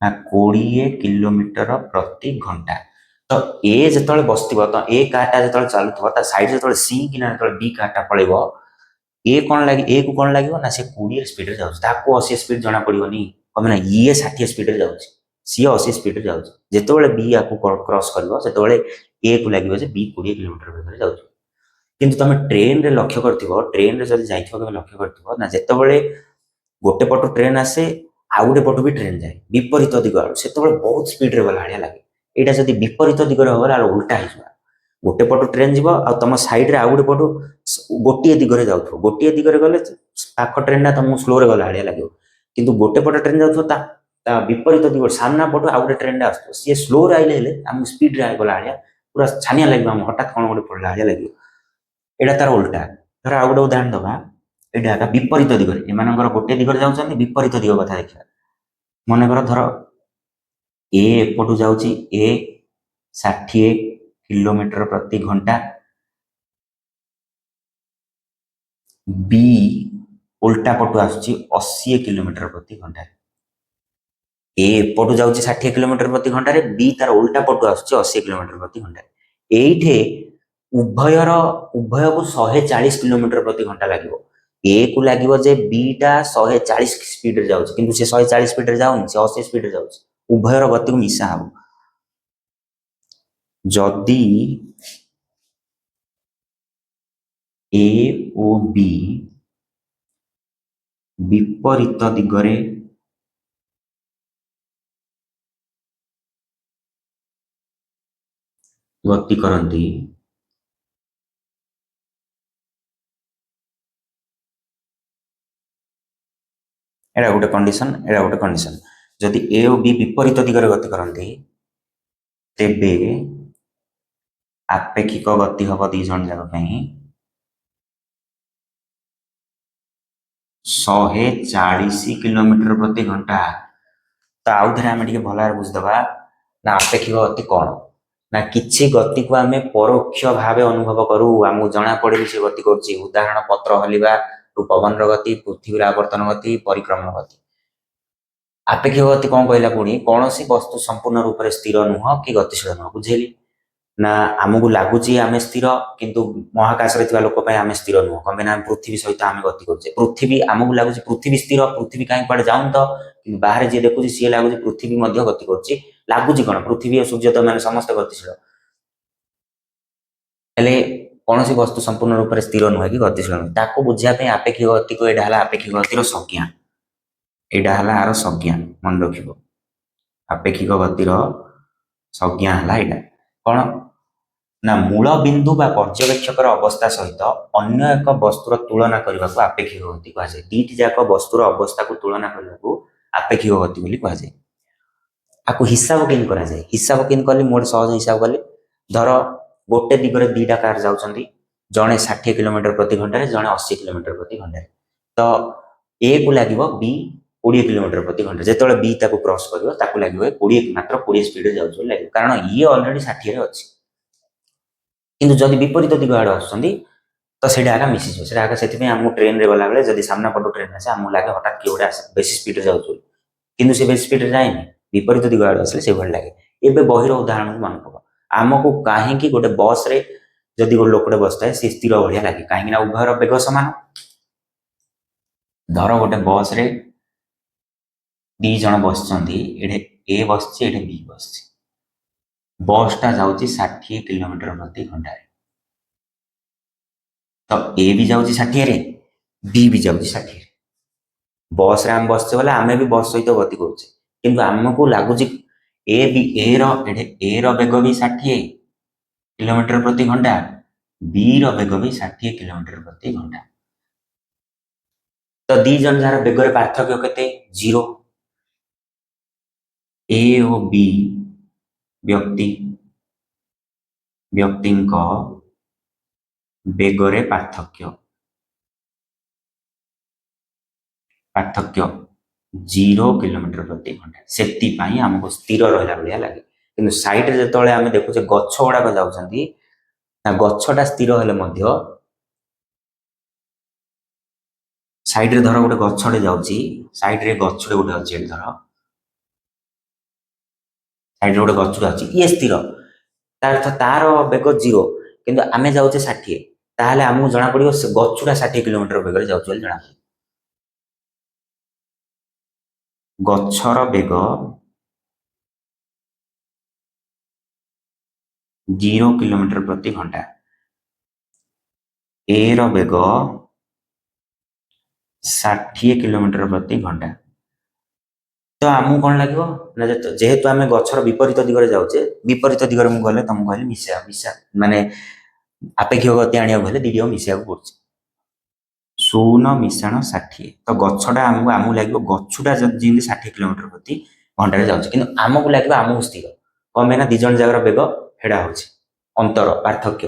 ना 20 किलोमीटर प्रति घंटा। तो ए जो बसथिबो तो ए कारटा जो चलुथबो ता साइड जो सी कि जो बी कारटा पळेबो ए कौन लगे ए को कौन लगे ना से 20 स्पीड रे जाउछ ताको 80 स्पीड जना पड़िबनी कमे ना ये 60 स्पीड रे जाउछ सी 80 स्पीड रे जाउछ जेतेबेले बी आको क्रॉस करबो सेतेबेले ए को लागिबो जे बी 20 किलोमीटर वेग रे जाउछ। किंतु तुम ट्रेन रे लक्ष्य करथिबो ट्रेन रे जदि जाइथिबो केबे लक्ष्य करथिबो ना जेतेबेले गोटे पटो ट्रेन आसे आ गोटे पटो भी ट्रेन जाए विपरीत दिग सेतेबेले बहुत स्पीड रे गला लागे एटा जदि विपरीत दिग रे होला उल्टा हिजबा गोटे पटो ट्रेन जीव आ तुम साइड रे आ गोटे पटो गोटे दिगरे जाउथो गोटे दिगरे गले पाख ट्रेन तुमको स्लो रे गला लगे किंतु गोटे पट ट्रेन जाउथो ता विपरीत दिग सामना पटो आ गोटे ट्रेन आसतो सी स्लो रे आइले आम स्पीड रे गला पूरा छानिया लगे आम हठात कौन गोटे पड़ला लगे एटा तार उल्टा धर आ गोटे उदाहरण दबा एटा विपरीत दिगरे एमानकर गोटे दिगरे जाउछन्ती विपरीत दिग कथा देखिया मनकर धर ए एपटू जाउची ए 60 किलोमीटर प्रति घंटा बी उल्टा पटू आसुची 80 किलोमीटर प्रति घंटा ए एपटू जाउची 60 किलोमीटर प्रति घंटा रे बी तार उल्टा पटू आसुची 80 किलोमीटर प्रति घंटा एइठे उभयर उभय को 140 किलोमीटर प्रति घंटा लागिवो ए को लागिवो जे बी टा 140 स्पीड रे जाउची किंतु से 140 स्पीड रे जाउनी से 80 स्पीड रे जाउची उभयर गति को मिसा हबो जदी ए ओ बी विपरीत दिगरे गति करती एटा गोटे कंडीशन जदि ए और बी विपरीत दिगरे गति करती तेबे आपेक्षिक गति हम दी जन जाक 140 किलोमीटर प्रति घंटा तो आउ थे आम भल बुझीदबा ना आपेक्षिक गति कौन ना किसी गति को आम परोक्ष भाव अनुभव करूँ आमको जना पड़े से गति कर उदाहरण पत्र हलिबा पवन गति पृथ्वी आवर्तन गति परिक्रमण गति आपेक्षिक गति कौन कहला पुणी कौन सी वस्तु संपूर्ण रूप से स्थिर नुह कि गतिशील नुह बुझेली ना आमको लगुच आम स्थिर किंतु महाकाश में लोक आम स्थिर नुह कम आम पृथ्वी सहित आम गति करुचे पृथ्वी आमको लगुच पृथ्वी स्थिर पृथ्वी कहीं कड़े जाऊन तो बाहर जी देखुची सी लगुच पृथ्वी गति करुच्ची लगुच कौन पृथ्वी और सूर्य तो मैंने समस्त गतिशील हेले कौन सी वस्तु संपूर्ण रूप से स्थिर नुहे कि गतिशील नुहे ताको बुझापी आपेक्षिक गति को यहाँ आपेक्षिक गतिर संज्ञा यहाँ आर संज्ञा मन रख आपेक्षिक गतिर संज्ञा है यहाँ कौन ना मूल बिंदु बा पर्यवेक्षकर अवस्था सहित अन्य एक वस्तुर तुलना करने को आपेक्षिक गति कहुए दीटी जाक वस्तुर अवस्था को तुलना करने को आपेक्षिक गति बोली कहुए आपको हिसाब केन करा जाए हिसाब केन कले मोर सहज हिसाब कले धर गोटे दिगरे दीटा कार जाउछन्ती जणे 60 किलोमीटर प्रति घंटा जणे 80 किलोमीटर प्रति घंटा तो ए को लागिवो बी 20 किलोमीटर प्रति घंटा जेतेबेले बी ताको क्रॉस करिवो ताको लागिवो 20 मात्र 20 स्पीड रे जाउछ लागिवो कारण ये ऑलरेडी 60 रे अछि किंतु जदि विपरीत दिग आड़ आसुछन्ती तो सेटा आका मिसिछ सेटा आका सेति हमु ट्रेन रे गला बेले जदि सामना पटो ट्रेन आसे हमु लागे हठात कि गोटे बेसी स्पीड रे जाउछ किंतु से बेसी स्पीड रे जाएनी विपरीत दिग आड़ आसले से भल लागे एबे बहिर उदाहरण मन पक आमको कहीं गोटे बस रे जदि गोटे लोकटे बसता है सी स्थिर भाया लगे कहीं उभयर बेग सामान धर गोटे बस रे दी जन बस ए बस बी बस बसटा जाऊँगी 60 किलोमीटर प्रति घंटा तो ए भी जाऊँगी 60 रे बी भी जाऊँगी 60 बस रे आम बसचे बोले आम भी बस सहित गति करुचे किंतु आमको लगुच ए रेग भी 60 किलोमीटर प्रति घंटा बी रेग भी 60 किलोमीटर प्रति घंटा तो दी जन जार बेगर पार्थक्य केते 0 ए और बी व्यक्ति बेगरे पार्थक्य 0 किलोमीटर प्रति घंटा से आमको स्थिर रहा भाया लगे कि सैड्रे जो आम देखुचे गछ गुड़ाक जाऊँगी गछटा स्थिर हेले ସାଇଡରେ ଧର ଗୋଟେ ଗଛଟେ ଯାଉଛି, ସାଇଡରେ ଗଛଟେ ଗୋଟେ ଅଛି ଏଠି ଧର, ସାଇଡରେ ଗୋଟେ ଗଛଟେ ଅଛି, ଇଏ ସ୍ଥିର, ତାର ଅର୍ଥ ତାର ବେଗ 0, କିନ୍ତୁ ଆମେ ଯାଉଛେ 60, ତାହେଲେ ଆମକୁ ଜଣାପଡ଼ିବ ସେ ଗଛଟା 60 କିଲୋମିଟର ବେଗରେ ଯାଉଛି ବୋଲି ଜଣାପଡ଼ିବ। ଗଛର ବେଗ 0 କିଲୋମିଟର ପ୍ରତି ଘଣ୍ଟା, ଏ ର ବେଗ 60 କିଲୋମିଟର ପ୍ରତି ଘଣ୍ଟା। ତ ଆମକୁ କ'ଣ ଲାଗିବ ନା, ଯେହେତୁ ଆମେ ଗଛର ବିପରୀତ ଦିଗରେ ଯାଉଛେ, ବିପରୀତ ଦିଗରେ ମୁଁ ଗଲେ ତମକୁ କହିଲି ମିଶା ମାନେ ଆପେକ୍ଷିକ ଗତି ଆଣିବାକୁ ହେଲେ ଦିଟିକୁ ମିଶିବାକୁ ପଡୁଛି। 0 × 60, ତ ଗଛଟା ଆମକୁ ଲାଗିବ ଗଛଟା ଯେମିତି 60 କିଲୋମିଟର ପ୍ରତି ଘଣ୍ଟାରେ ଯାଉଛି, କିନ୍ତୁ ଆମକୁ ଲାଗିବ ଆମକୁ ସ୍ଥିର। କ'ଣ ପାଇଁ ନା 2 ଜଣ ଜାଗାର ବେଗ ଫେଡ଼ା ହଉଛି, ଅନ୍ତର ପାର୍ଥକ୍ୟ।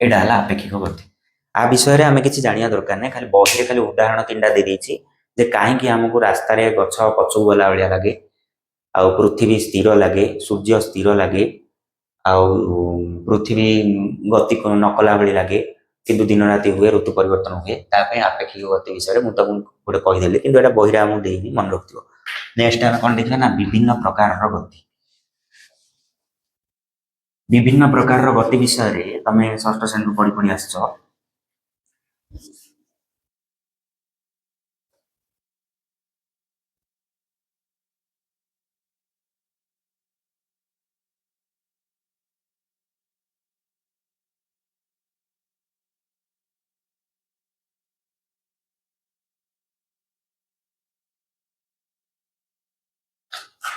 ଏଇଟା ହେଲା ଆପେକ୍ଷିକ ଗତି। ଆ ବିଷୟରେ ଆମେ କିଛି ଜାଣିବା ଦରକାର ନାହିଁ, ଖାଲି ବହିରେ ଖାଲି ଉଦାହରଣ 3ଟା ଦେଇଦେଇଛି ଯେ କାହିଁକି ଆମକୁ ରାସ୍ତାରେ ଗଛ ପଛକୁ ଗଲା ଭଳିଆ ଲାଗେ, ଆଉ ପୃଥିବୀ ସ୍ଥିର ଲାଗେ, ସୂର୍ଯ୍ୟ ସ୍ଥିର ଲାଗେ, ଆଉ ପୃଥିବୀ ଗତି ନ କଲା ଭଳି ଲାଗେ, କିନ୍ତୁ ଦିନ ରାତି ହୁଏ, ଋତୁ ପରିବର୍ତ୍ତନ ହୁଏ। ତା ପାଇଁ ଆପେକ୍ଷିକ ଗତି ବିଷୟରେ ମୁଁ ତମକୁ ଗୋଟେ କହିଦେଲି, କିନ୍ତୁ ଏଇଟା ବହିରେ ଆମକୁ ଦେଇନି, ମନେ ରଖିଥିବ। ନେକ୍ସଟ ଆମେ କ'ଣ ଦେଖିବା ନା ବିଭିନ୍ନ ପ୍ରକାରର ଗତି। ବିଭିନ୍ନ ପ୍ରକାରର ଗତି ବିଷୟରେ ତମେ ଷଷ୍ଠ ଶ୍ରେଣୀରୁ ପଢି ଆସିଛ।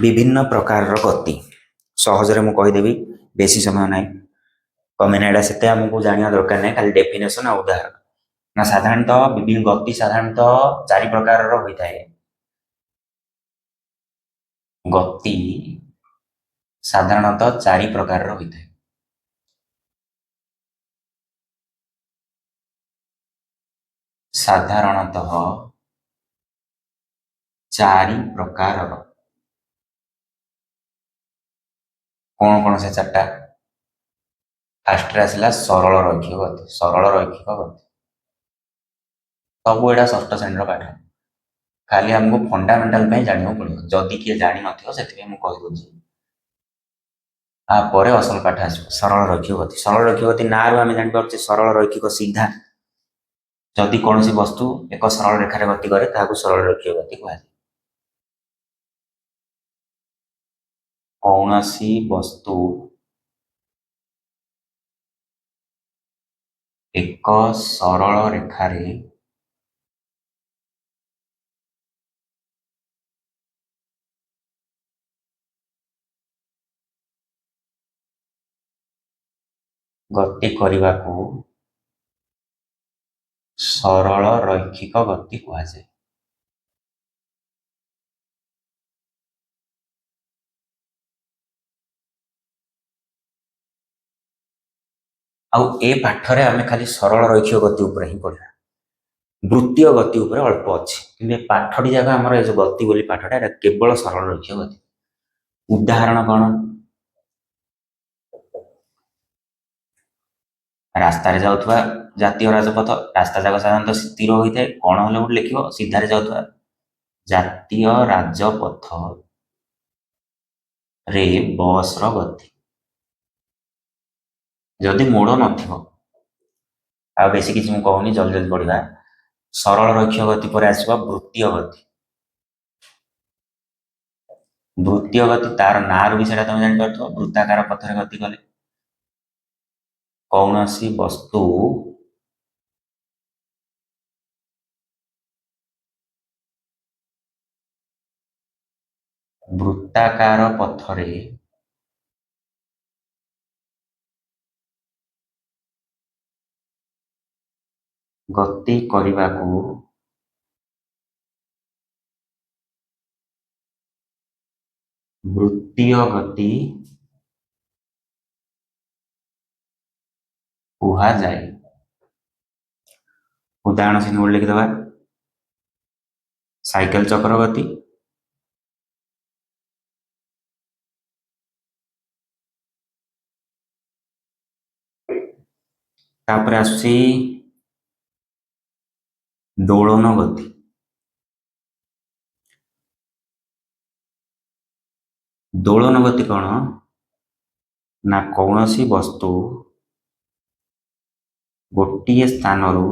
ବିଭିନ୍ନ ପ୍ରକାରର ଗତି ସହଜରେ ମୁଁ କହିଦେବି, ବେଶୀ ସମୟ ନାହିଁ। କମେ ନା ଏଇଟା ସେତେ ଆମକୁ ଜାଣିବା ଦରକାର ନାହିଁ, ଖାଲି ଡେଫିନେସନ ଆଉ ଉଦାହରଣ। ନା ସାଧାରଣତଃ ଗତି ସାଧାରଣତଃ 4 ପ୍ରକାରର ହୋଇଥାଏ। ଗତି ସାଧାରଣତଃ 4 ପ୍ରକାରର ହୋଇଥାଏ। ସାଧାରଣତଃ 4 ପ୍ରକାରର। କ'ଣ କ'ଣ ସେ 4ଟା? ଫାଷ୍ଟରେ ଆସିଲା ସରଳ ରୈଖିକ ଗତି। ସରଳ ରୈଖିକ ଗତି ସବୁ ଏଇଟା ଷଷ୍ଠ ଶ୍ରେଣୀର ପାଠ, ଖାଲି ଆମକୁ ଫଣ୍ଡାମେଣ୍ଟାଲ ପାଇଁ ଜାଣିବାକୁ ପଡ଼ିବ। ଯଦି କିଏ ଜାଣିନଥିବ ସେଥିପାଇଁ ମୁଁ କହିଦେଉଛି, ତାପରେ ଅସଲ ପାଠ ଆସିବ। ସରଳ ରୈଖିକ ଗତି। ସରଳ ରୈଖିକ ଗତି ନାଁରୁ ଆମେ ଜାଣିପାରୁଛେ ସରଳ ରୈଖିକ ସିଧା। ଯଦି କୌଣସି ବସ୍ତୁ ଏକ ସରଳ ରେଖାରେ ଗତି କରେ ତାହାକୁ ସରଳ ରୈଖିକ ଗତି କୁହାଯାଏ। କୌଣସି ବସ୍ତୁ ଏକ ସରଳ ରେଖାରେ ଗତି କରିବାକୁ ସରଳ ରୈଖିକ ଗତି କୁହାଯାଏ। ଆଉ ଏ ପାଠରେ ଆମେ ଖାଲି ସରଳ ରୈଖିକ ଗତି ଉପରେ ହିଁ ପଢିବା, ବୃତ୍ତୀୟ ଗତି ଉପରେ ଅଳ୍ପ ଅଛି, କିନ୍ତୁ ଏ ପାଠଟି ଯାକ ଆମର ଏ ଯୋଉ ଗତି ବୋଲି ପାଠଟା ଏଟା କେବଳ ସରଳ ରୈଖିକ ଗତି। ଉଦାହରଣ କ'ଣ? ରାସ୍ତାରେ ଯାଉଥିବା ଜାତୀୟ ରାଜପଥ, ରାସ୍ତା ଯାକ ସାଧାରଣତଃ ସ୍ଥିର ହୋଇଥାଏ, କ'ଣ ହେଲେ ଗୋଟେ ଲେଖିବ, ସିଧାରେ ଯାଉଥିବା ଜାତୀୟ ରାଜପଥରେ ବସ୍ର ଗତି। ଯଦି ମୋଡ଼ ନଥିବ, ଆଉ ବେଶୀ କିଛି ମୁଁ କହୁନି, ଜଲ୍ଦି ଜଲ୍ଦି ପଢିବା। ସରଳ ରୈଖିକ ଗତି ପରେ ଆସିବ ବୃତ୍ତୀୟ ଗତି। ବୃତ୍ତୀୟ ଗତି ତାର ନାଁରୁ ବି ସେଇଟା ତମେ ଜାଣିପାରୁଥିବ, ବୃତ୍ତାକାର ପଥରେ ଗତି କଲେ କୌଣସି ବସ୍ତୁ ବୃତ୍ତାକାର ପଥରେ ଗତି କରିବାକୁ ବୃତ୍ତୀୟ ଗତି କୁହାଯାଏ। ଉଦାହରଣ ଚିହ୍ନ ଗୋଟେ ଲେଖିଦେବା, ସାଇକେଲ ଚକ୍ର ଗତି, ତାପରେ ଆସୁଛି ଦୋଳନ ଗତି। ଦୋଳନ ଗତି କଣ ନା କୌଣସି ବସ୍ତୁ ଗୋଟିଏ ସ୍ଥାନରୁ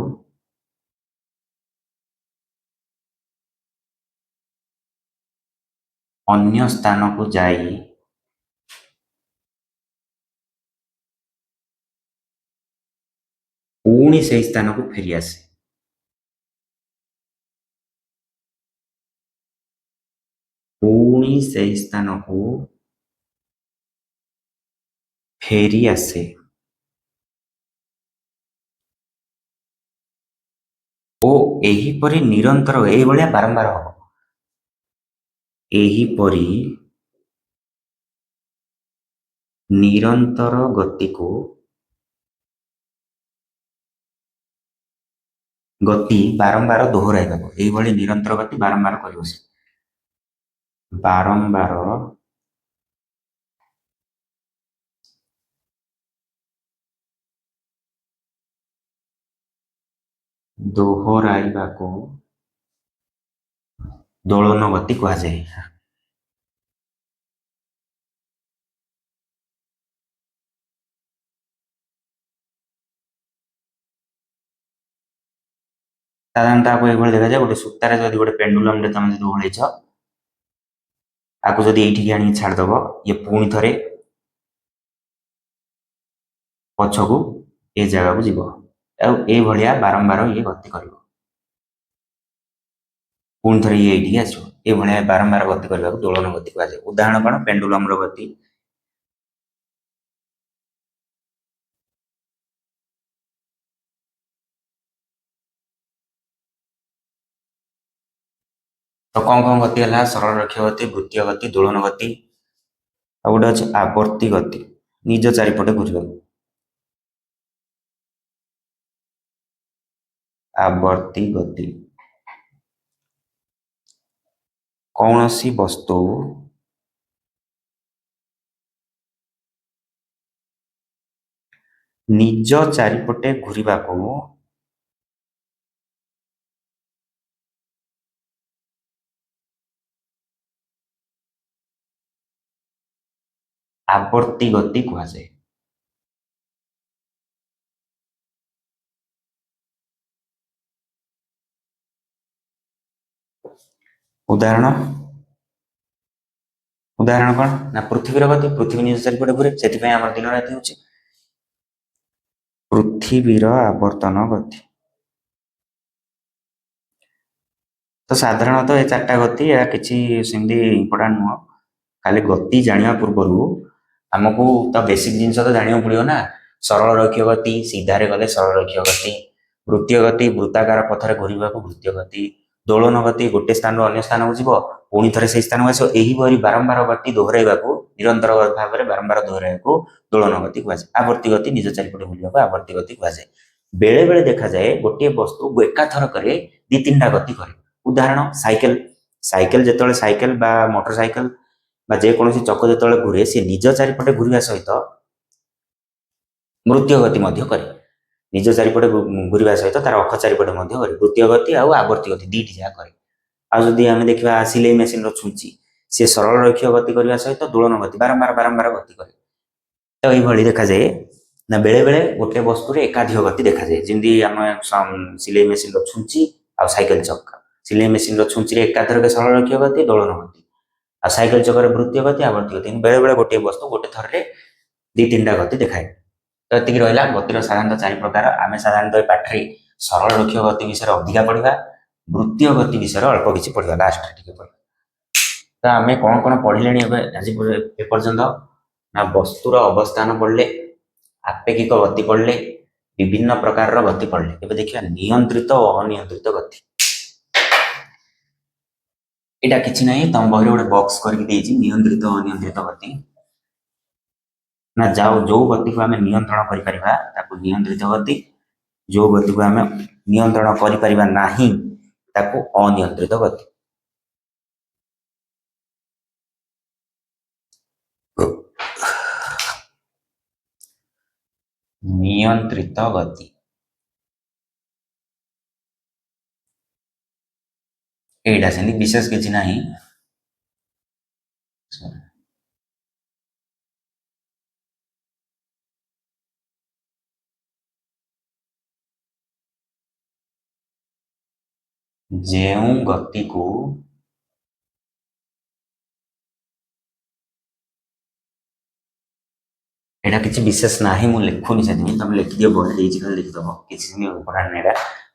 ଅନ୍ୟ ସ୍ଥାନକୁ ଯାଇ ପୁଣି ସେହି ସ୍ଥାନକୁ ଫେରିଆସେ। ପୁଣି ସେହି ସ୍ଥାନକୁ ଫେରି ଆସେ ଓ ଏହିପରି ନିରନ୍ତର ଏଇଭଳିଆ ବାରମ୍ବାର ହବ। ଏହିପରି ନିରନ୍ତର ଗତି ବାରମ୍ବାର ଦୋହରାଇବାକୁ, ଏଇଭଳି ନିରନ୍ତର ଗତି ବାରମ୍ବାର କରିବ ସେ। ବାରମ୍ବାର ଦୋହରାଇବାକୁ ଦୋଳନ ଗତି କୁହାଯାଏ। ସାଧାରଣତଃ आपको ଏଇଭଳି ଦେଖାଯାଏ, ଗୋଟେ ସୂତାରେ ଯଦି ଗୋଟେ ପେଣ୍ଡୁଲମରେ ତମେ ଯଦି ଓହଳେଇଛ, ଆକୁ ଯଦି ଏଇଠିକି ଆଣିକି ଛାଡ଼ିଦବ, ଇଏ ପୁଣି ଥରେ ପଛକୁ ଏ ଜାଗାକୁ ଯିବ ଆଉ ଏଇଭଳିଆ ବାରମ୍ବାର ଇଏ ଗତି କରିବ। ପୁଣି ଥରେ ଇଏ ଏଇଠିକି ଆସିବ, ଏଇଭଳିଆ ବାରମ୍ବାର ଗତି କରିବାକୁ ଦୋଳନ ଗତି କୁହାଯାଏ। ଉଦାହରଣ କଣ? ପେଣ୍ଡୁଲମର ଗତି। ତ କଣ ଗତି ହେଲା? ସରଳ ରେଖୀୟ ଗତି, ବୃତ୍ତୀୟ ଗତି, ଦୋଳନ ଗତି, ଆଉ ଗୋଟେ ଅଛି ଆବର୍ତ୍ତି ଗତି, ନିଜ ଚାରିପଟେ ଘୁରିବାକୁ। ଆବର୍ତ୍ତି ଗତି। କୌଣସି ବସ୍ତୁ ନିଜ ଚାରିପଟେ ଘୁରିବାକୁ ଆବର୍ତ୍ତି ଗତି କୁହାଯାଏ। ଉଦାହରଣ କଣ ନା ପୃଥିବୀର ଗତି। ପୃଥିବୀ ନିଜ ଚାରିପଟେ ଘୁରେ, ସେଥିପାଇଁ ଆମର ଦିନ ରାତି ହେଉଛି। ପୃଥିବୀର ଆବର୍ତ୍ତନ ଗତି। ତ ସାଧାରଣତଃ ଏ ଚାରିଟା ଗତି ଏହା କିଛି ସେମିତି ଇମ୍ପୋର୍ଟାଣ୍ଟ ନୁହଁ। ଖାଲି ଗତି ଜାଣିବା ପୂର୍ବରୁ ଆମକୁ ତ ବେସିକ ଜିନିଷ ତ ଜାଣିବାକୁ ପଡ଼ିବ ନା। ସରଳ ରୈଖିକ ଗତି, ସିଧାରେ ଗଲେ ସରଳ ରୈଖିକ ଗତି। ବୃତ୍ତୀୟ ଗତି, ବୃତ୍ତାକାର ପଥରେ ଘୁରିବାକୁ ବୃତ୍ତୀୟ ଗତି। ଦୋଳନ ଗତି, ଗୋଟେ ସ୍ଥାନରୁ ଅନ୍ୟ ସ୍ଥାନକୁ ଯିବ, ପୁଣି ଥରେ ସେଇ ସ୍ଥାନକୁ ଆସିବ। ଏହିପରି ବାରମ୍ବାର ଗତି ଦୋହରାଇବାକୁ, ନିରନ୍ତର ଭାବରେ ବାରମ୍ବାର ଦୋହରାଇବାକୁ ଦୋଳନ ଗତି କୁହାଯାଏ। ଆବର୍ତ୍ତି ଗତି, ନିଜ ଚାରିପଟେ ବୁଲିବାକୁ ଆବର୍ତ୍ତି ଗତି କୁହାଯାଏ। ବେଳେ ବେଳେ ଦେଖାଯାଏ ଗୋଟିଏ ବସ୍ତୁ ଏକାଥରକରେ ଦି ତିନିଟା ଗତି କରେ। ଉଦାହରଣ ସାଇକେଲ ଯେତେବେଳେ ସାଇକେଲ ବା ମୋଟର ସାଇକେଲ ବା ଯେକୌଣସି ଚକ ଯେତେବେଳେ ଘୁରେ, ସେ ନିଜ ଚାରିପଟେ ଘୁରିବା ସହିତ ବୃତ୍ତୀୟ ଗତି ମଧ୍ୟ କରେ। ନିଜ ଚାରିପଟେ ଘୁରିବା ସହିତ ତାର ଅକ୍ଷ ଚାରିପଟେ ମଧ୍ୟ କରେ। ବୃତ୍ତୀୟ ଗତି ଆଉ ଆବର୍ତ୍ତି ଗତି ଦୁଇଟି ଯାକ କରେ। ଆଉ ଯଦି ଆମେ ଦେଖିବା ସିଲେଇ ମେସିନର ଛୁଞ୍ଚି, ସେ ସରଳ ରୈଖିକ ଗତି କରିବା ସହିତ ଦୋଳନ ଗତି ବାରମ୍ବାର ଗତି କରେ। ତ ଏଇଭଳି ଦେଖାଯାଏ ନା ବେଳେ ବେଳେ ଗୋଟେ ବସ୍ତୁରେ ଏକାଧିକ ଗତି ଦେଖାଯାଏ। ଯେମିତି ଆମେ ସିଲେଇ ମେସିନର ଛୁଞ୍ଚି ଆଉ ସାଇକେଲ ଚକ। ସିଲେଇ ମେସିନର ଛୁଞ୍ଚିରେ ଏକାଥରକେ ସରଳ ରୈଖିକ ଗତି, ଦୋଳନ ଗତି, ଆଉ ସାଇକେଲ ଚକରେ ବୃତ୍ତୀୟ ଗତି, ଆବର୍ତ୍ତି ଗତି। ବେଳେ ବେଳେ ଗୋଟିଏ ବସ୍ତୁ ଗୋଟେ ଥରରେ ଦି ତିନିଟା ଗତି ଦେଖାଏ। ତ ଏତିକି ରହିଲା ଗତିର ସାଧାରଣତଃ ଚାରି ପ୍ରକାର। ଆମେ ସାଧାରଣତଃ ଏ ପାଠରେ ସରଳ ରୈଖିକ ଗତି ବିଷୟରେ ଅଧିକା ପଢ଼ିବା, ବୃତ୍ତୀୟ ଗତି ବିଷୟରେ ଅଳ୍ପ କିଛି ପଢ଼ିବା, ଲାଷ୍ଟରେ ଟିକେ ପଢ଼ିବା। ତ ଆମେ କଣ ପଢ଼ିଲେଣି ଏବେ ଆଜି ଏପର୍ଯ୍ୟନ୍ତ? ନା ବସ୍ତୁର ଅବସ୍ଥାନ ପଢ଼ିଲେ, ଆପେକ୍ଷିକ ଗତି ପଢ଼ିଲେ, ବିଭିନ୍ନ ପ୍ରକାରର ଗତି ପଢ଼ିଲେ। ଏବେ ଦେଖିବା ନିୟନ୍ତ୍ରିତ ଓ ଅନିୟନ୍ତ୍ରିତ ଗତି। ଏଇଟା କିଛି ନାହିଁ, ତମ ବହିରେ ଗୋଟେ ବକ୍ସ କରିକି ଦେଇଛି, ନିୟନ୍ତ୍ରିତ ଓ ଅନିୟନ୍ତ୍ରିତ ଗତି। ନା ଯୋଉ ଗତିକୁ ଆମେ ନିୟନ୍ତ୍ରଣ କରିପାରିବା ତାକୁ ନିୟନ୍ତ୍ରିତ ଗତି, ଯୋଉ ଗତିକୁ ଆମେ ନିୟନ୍ତ୍ରଣ କରିପାରିବା ନାହିଁ ତାକୁ ଅନିୟନ୍ତ୍ରିତ ଗତି। ନିୟନ୍ତ୍ରିତ ଗତି। एटा से विशेष किसी ना ଯେଉଁ ଗତିକୁ एटा किसी विशेष ना मु लिखुनी से तुम लिखिदियो बही खाली लिखिदब किसी इम्पोर्टाट ना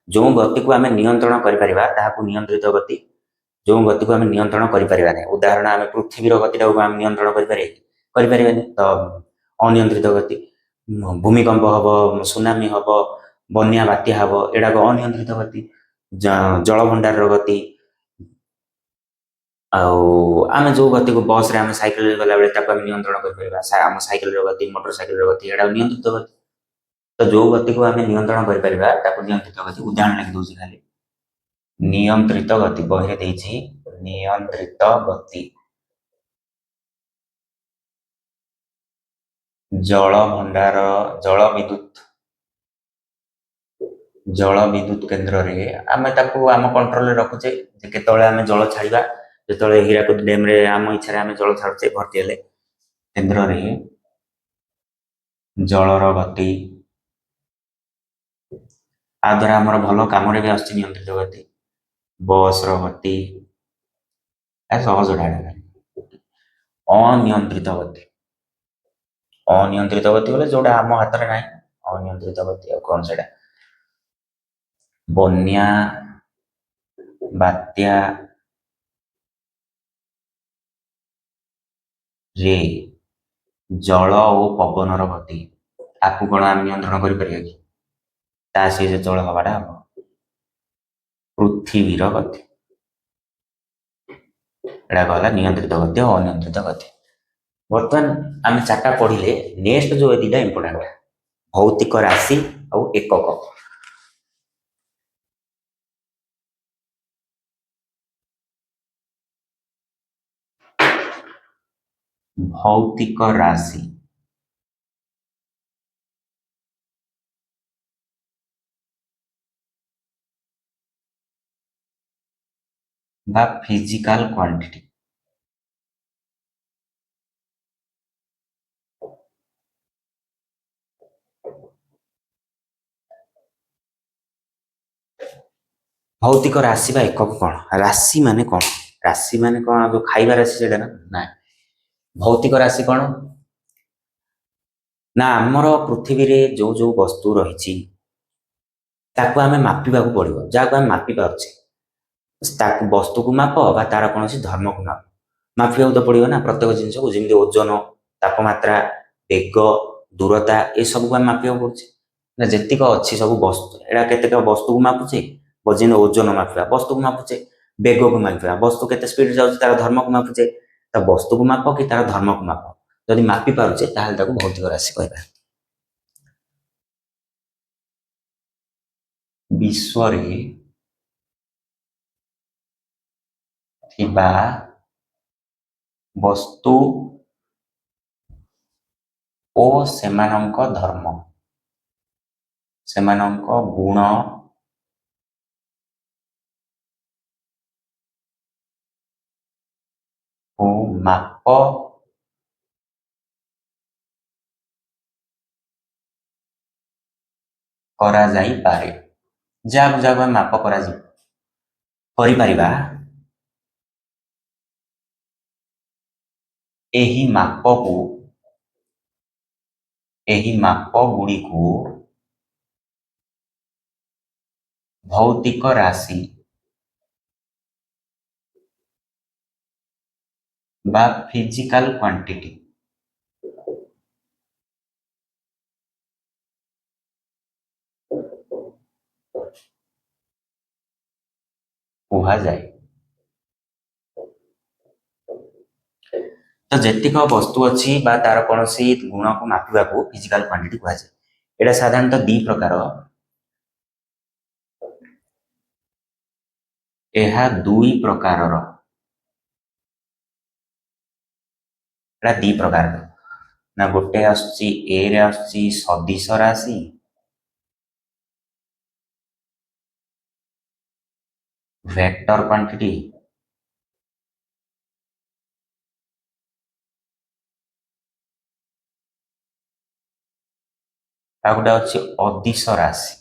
जो गति को आम नियंत्रण कर नियंत्रित गति जो गति को आम नियंत्रण कर उदाहरण आम पृथ्वीर गति आम नियंत्रण कर तो अनियंत्रित गति भूमिकंप हम सुनामी हम बन्या बात्या हम एटा अनियंत्रित गति जल भंडार गति आम जो गति को बस रे आम साइकिल गला बेले आम नियंत्रण कर आम साइकिल गति मोटरसाइकिल गति एटा नियंत्रित गति तो जो गति को आम नियंत्रण कर नियंत्रित गति उदाहरण लिखि दूसरी खाली नियंत्रित गति बही देछि नियंत्रित गति जल भंडार जल विद्युत केन्द्र रे आम आम कंट्रोल रखुचे केतळे आम जल छाड़िबा जो हीराकुद डैम रे आम इच्छा आम जल छाड़ुचे भर्ती हेले केन्द्र रे जलर गति आ द्वारा आमर भल कम भी आस नियंत्रित गति बस गति सहज अनियंत्रित गति अनियंत्रित गति बोले जोड़ा आम हाथ में ना अनियंत्रित गति कौन से बन्या बात्या रे जल और पवनर गति आपको कौन आम नियंत्रण कर सी जो जल हवाटा हम पृथ्वीर गति एटा कहला नियंत्रित गति और अनियंत्रित गति बर्तमान आम चार्टा पढ़िले नेक्स्ट जो दुटा इंपोर्टाट भौतिक राशि और एकक भौतिक राशि बा फिजिकल क्वांटिटी भौतिक राशि बा एकक कौन राशि माने कौन जो खाइबा राशि से ना भौतिक राशि कौन ना आमर पृथ्वी रे जो जो वस्तु रही आम मापिबा पड़ो जहाँ आम मापी पारे वस्तु को माप बा तार कौन धर्म को माप मापिबा तो पड़ो ना प्रत्येक जिन को जमी ओजन तापमात्रा वेग दूरता ये सब को मापिबा पड़े ना जेतिक अच्छी सब वस्तु एटा केतेक वस्तु को मापुचे बजेन ओजन मापिबा वस्तु को मापुचे वेग को मापिबा वस्तु केते स्पीड जाउछ तार धर्म को मापुचे तो वस्तु को माप कि तार धर्म को माप जदि मापी पारुचे ताहले ताको भौतिक राशि कहबा विश्व रे थिबा वस्तु ओ सेमानंक धर्म सेमानंक गुण ओ माप करा जाई पारे जहाँ जहाँ माप करा परिपारिबा एही माप गुड़ी को भौतिक राशि बा फिजिकल क्वांटिटी कहा जाए तो जेतिक वस्तु अच्छी बा तार कौन गुण को मापिबा को फिजिकल क्वांटिटी कहा जाए एटा साधारणतः दी प्रकार एहा दुई प्रकार दी प्रकार ना गोटे आसुची ए रे आसुची सदिश राशि वेक्टर क्वांटिटी आ गोटे अच्छी अदिश राशि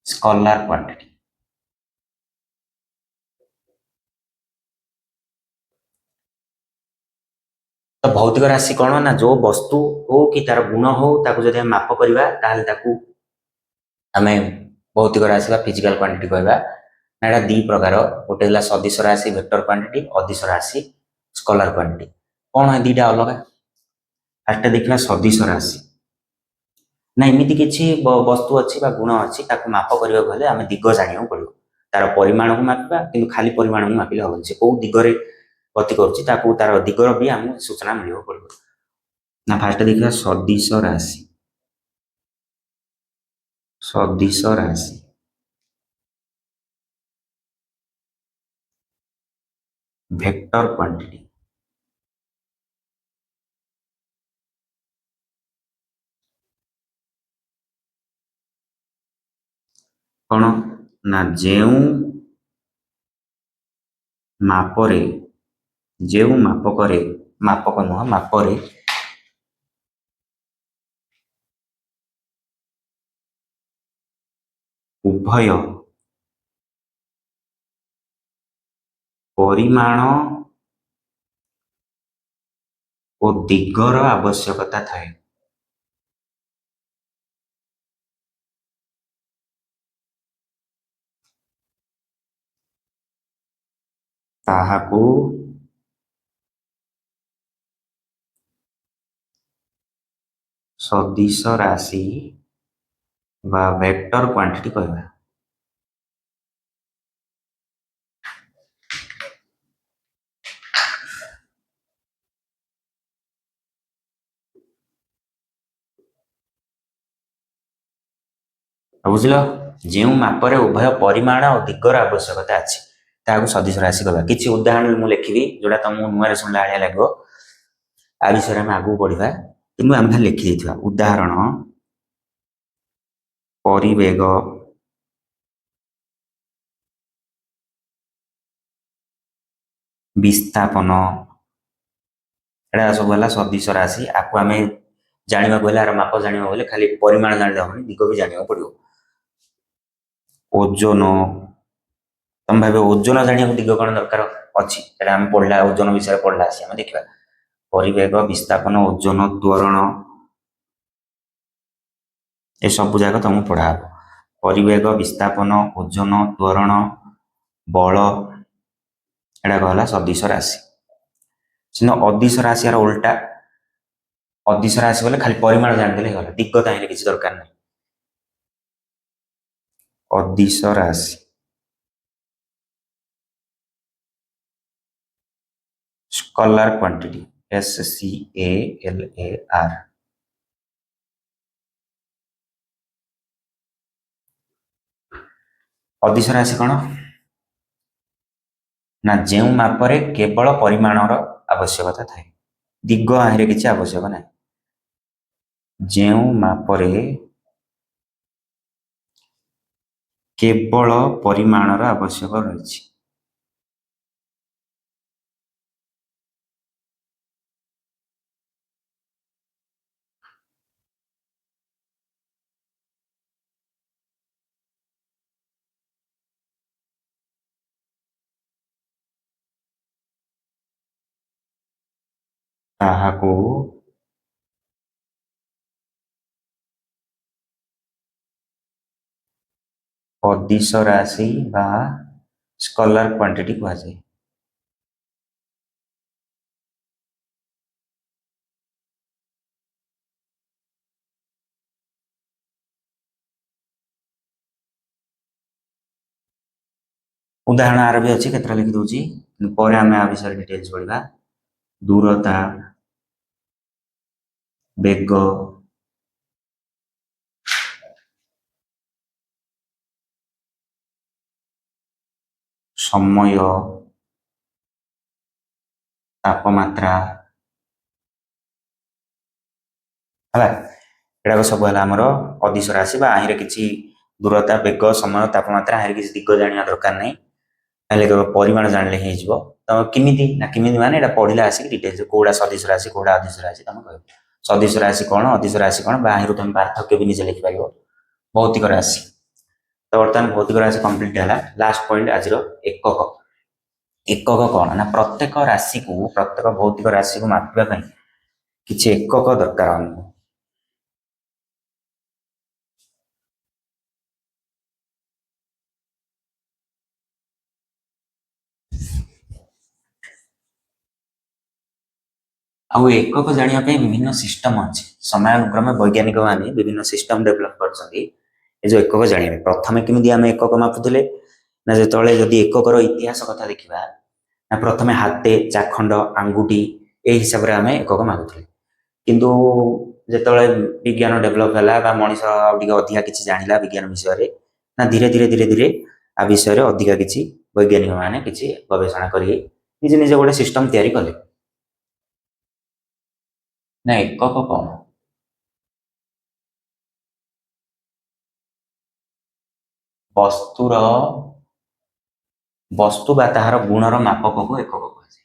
स्कलार क्वांटिटी। तो भौतिक राशि कौन ना जो वस्तु हो कि तार गुण हो ताको जदि हम माप करबा ताहले ताकू आमे भौतिक राशि बा फिजिकल क्वांटिटी कहबा। ना एटा दी प्रकार गोटे हला सदिश राशि वेक्टर क्वांटिटी अदिश राशि स्कलार क्वांटिटी। कौन है दीटा अलग? फास्ट देखिबा सदिश राशि ना एमती किसी वस्तु अच्छी गुण अच्छी माप करने हेल्ले आम दिग जाना पड़ो तार परिमाण को मापा कि खाली परिमाण को मापिले हम से कौ दिगरे गति करुच्ची तार दिगर भी आम सूचना मिल पड़ो ना। फास्ट देखा सदिश राशि सदिश राशि वेक्टर क्वांटिटी कौन ना जेउ मापरे जेउ मापकरे मापक नुह मापरे उभय परिमाण और दिगर आवश्यकता थाए। ताहाकू सदिश राशि बा वेक्टर क्वांटिटी कहबा। बुझल जो मापरे उभय परिमाण और दिगर आवश्यकता अच्छी ताकू सदिश राशि कहबा। किसी उदाहरण मुझे लिखी जोटा तुमको नुआ शुणला भाया लगे आ विषय में आगू बढ़ा कि आम खाली लिखी देथिबा। उदाहरण परिवेग विस्थापन एटा सब है सदिश राशि। आपको आम जाना गले माप जाना गले खाली परिमाण जाना हमें दिग भी जाना पड़ो। ओजन तुम भाव ओजन जाना दिग कौन दरकार अच्छी आम पढ़ला ओजन विषय पढ़ला आम देखा परिवेग विस्थापन ओजन त्वरण ए सब जाक तुमको पढ़ा परिवेग विस्थापन ओजन त्वरण बल एटा कहला सदिश राशि। सिना अदिश राशि यार उल्टा अदिश राशि बोले खाली परिमाण जानते गला दिग चाहिए किसी दरकार नहीं। अदिश राशि स्कलार क्वांटिटी SCALAR अदिश राशि कौन ना जो मापरे केवल परिमाणर आवश्यकता थाए दिग आहरे किसी आवश्यक ना। जो मापरे केवल परिमाणर आवश्यक रही ताहाको अदिश राशि बा स्कलार क्वांटिटी कह जाए। उदाहरण आर भी अच्छी केतरा लिखि दूची पर आम आ विषय डिटेल्स पढ़ा। दूरता बेग समय तापमात्रा है एटा सब है आमर अदिश राशि आहिर किसी दूरता बेग समय तापमात्रा हर किसी दिग जाना दरकार नहीं खाली केवल परिमाण जान हो तो किमिति माने एटा पढ़िला आसिक डिटेल्स कोड़ा सदिश राशि कोड़ा अदिश राशि तुम कह सदिश राशि कौन अदिश राशि कौन बाहर तुम पार्थक्य भी निजे लिखिपार भौतिक राशि तो बर्तमान भौतिक राशि कंप्लीट है लास्ट पॉइंट आज एकक एकक कौन ना प्रत्येक राशि को प्रत्येक भौतिक राशि को मापिबा किसी एकक दरकार हमको आउ एकक जानापी विभिन्न सिस्टम अच्छे समयानुक्रमे वैज्ञानिक माने विभिन्न सिस्टम डेभलप कर जो एकक जाना प्रथम केमी आम एकक मापुले ना जो एककर इतिहास कथा देखा ना प्रथम हाते चाखंड आंगुठी ए हिसाब से आम एकक मापुले किंतु जो विज्ञान डेभलप है मनीष अधिका किसी जाना विज्ञान विषय ना धीरे धीरे धीरे धीरे आ विषय अधिका किसी वैज्ञानिक माने किसी गवेषणा कर निजे निजे गोटे सिस्टम तैयारी कले ना एकक कौन वस्तुर वस्तु बा ताहार गुणर मापक को एकक कहुए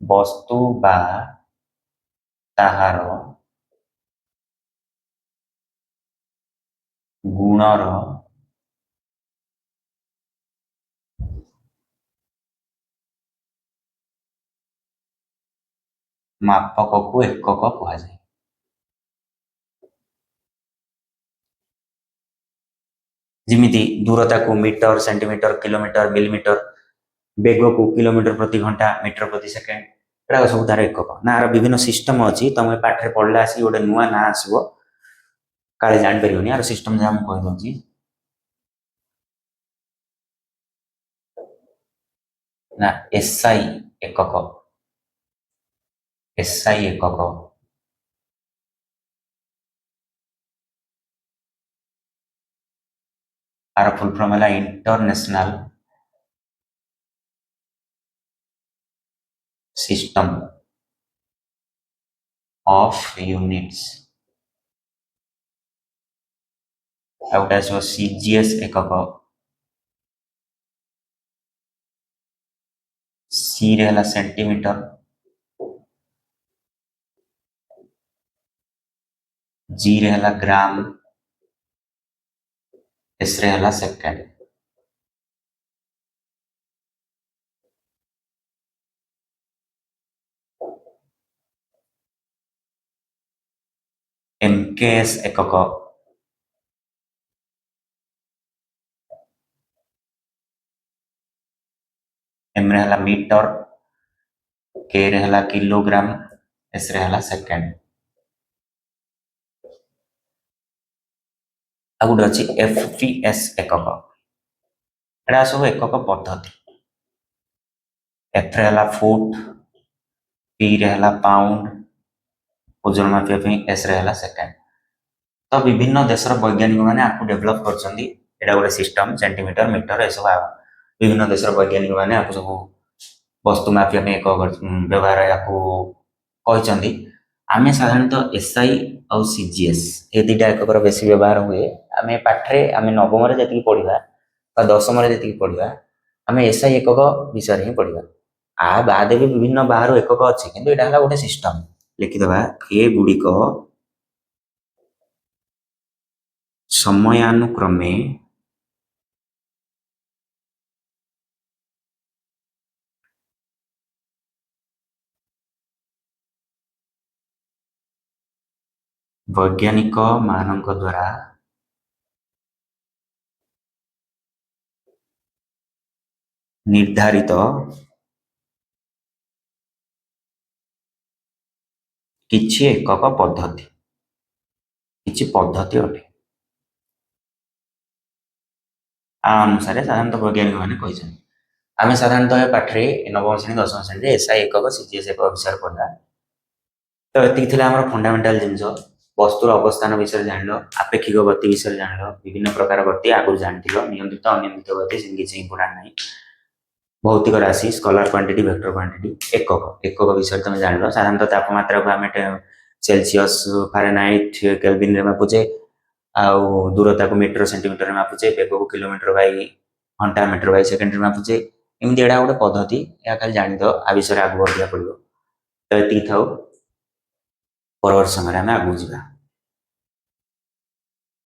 वस्तु बा ताहार गुणर मापक को एकक कहुए जिमिति दूरता को मीटर सेंटीमीटर किलोमीटर मिलीमीटर बेग को किलोमीटर प्रति घंटा मीटर प्रति सेकेंड एटा सब तार एकक ना विभिन्न सिस्टम अच्छी तुम पाठ पढ़ला आसी गोटे नुआ ना आसो काले जापर यार सिस्टम जहाँ मुझे कहीदे ना एसआई एकक एसआई एकक आर फुल फॉर्म है international system of units outta आसो सीजीएस एकक सी रे हला सेंटीमीटर जी रे हला ग्राम एस रे हला सेकेंड एमकेएस एकक एम रे हला मीटर के रे हला किलोग्राम एस रे हला सेकेंड आ गोटे अच्छी एफपीएस एकक एटा सब एकक पद्धति एफ रे हला फुट पी रे हला पाउंड ओजन मापिया एस रे हला सेकेंड तो विभिन्न देशर वैज्ञानिक मैंने आपको डेभलप कर गोटे सिस्टम सेंटीमीटर मीटर ए सब विभिन्न देशर वैज्ञानिक मैंने आपको सब वस्तु मापिया एक व्यवहार कहते आम साधारणतः एसआई आउ सीजीएस ये दुटा एककर बेसी व्यवहार हुए आम पाठे आम नवम जी पढ़ा दशम जी पढ़ा आम एसआई एकक विषय ही पढ़ा आ बाद भी विभिन्न बाहर एकक अच्छी किंतु यहाँ गोटे सिस्टम लिखिदबा ए गुड़िक समयानुक्रमे वैज्ञानिक मानक द्वारा निर्धारित किछि एकक पद्धति किछि पद्धति अटे आ अनुसार साधारणतः वैज्ञानिक मैंने कही आम साधारणतः पाठे नवम श्रेणी दशम श्रेणी एसआई एकक सीजीएस एक विषय पढ़ा तो ये आम फंडामेंटाल जिनस वस्तुर अवस्थान विषय जान आपेक्षिक गति विषय जान विभिन्न प्रकार गति आगुरी जान नियंत्रित अनियंत्रित गति से किसी इंपोर्टाट ना भौतिक राशि स्कलार क्वांटिटी वेक्टर क्वांटिटी एकक एकक विषय तुम जान साधारणतः तापमात्रा को आम सेल्सियस फारेनहाइट केल्विन रे मापुचे आउ दूरता को मीटर सेंटीमीटर में मापुचे बेग को किलोमीटर बाय घंटा मीटर बाय सेकेंड मापुचे एमती एड़ा गोटे पद्धति या खाली जानी दो आ विषय आगे बढ़िया पड़ो तो ये था परवर्त समय आगे आगू जा।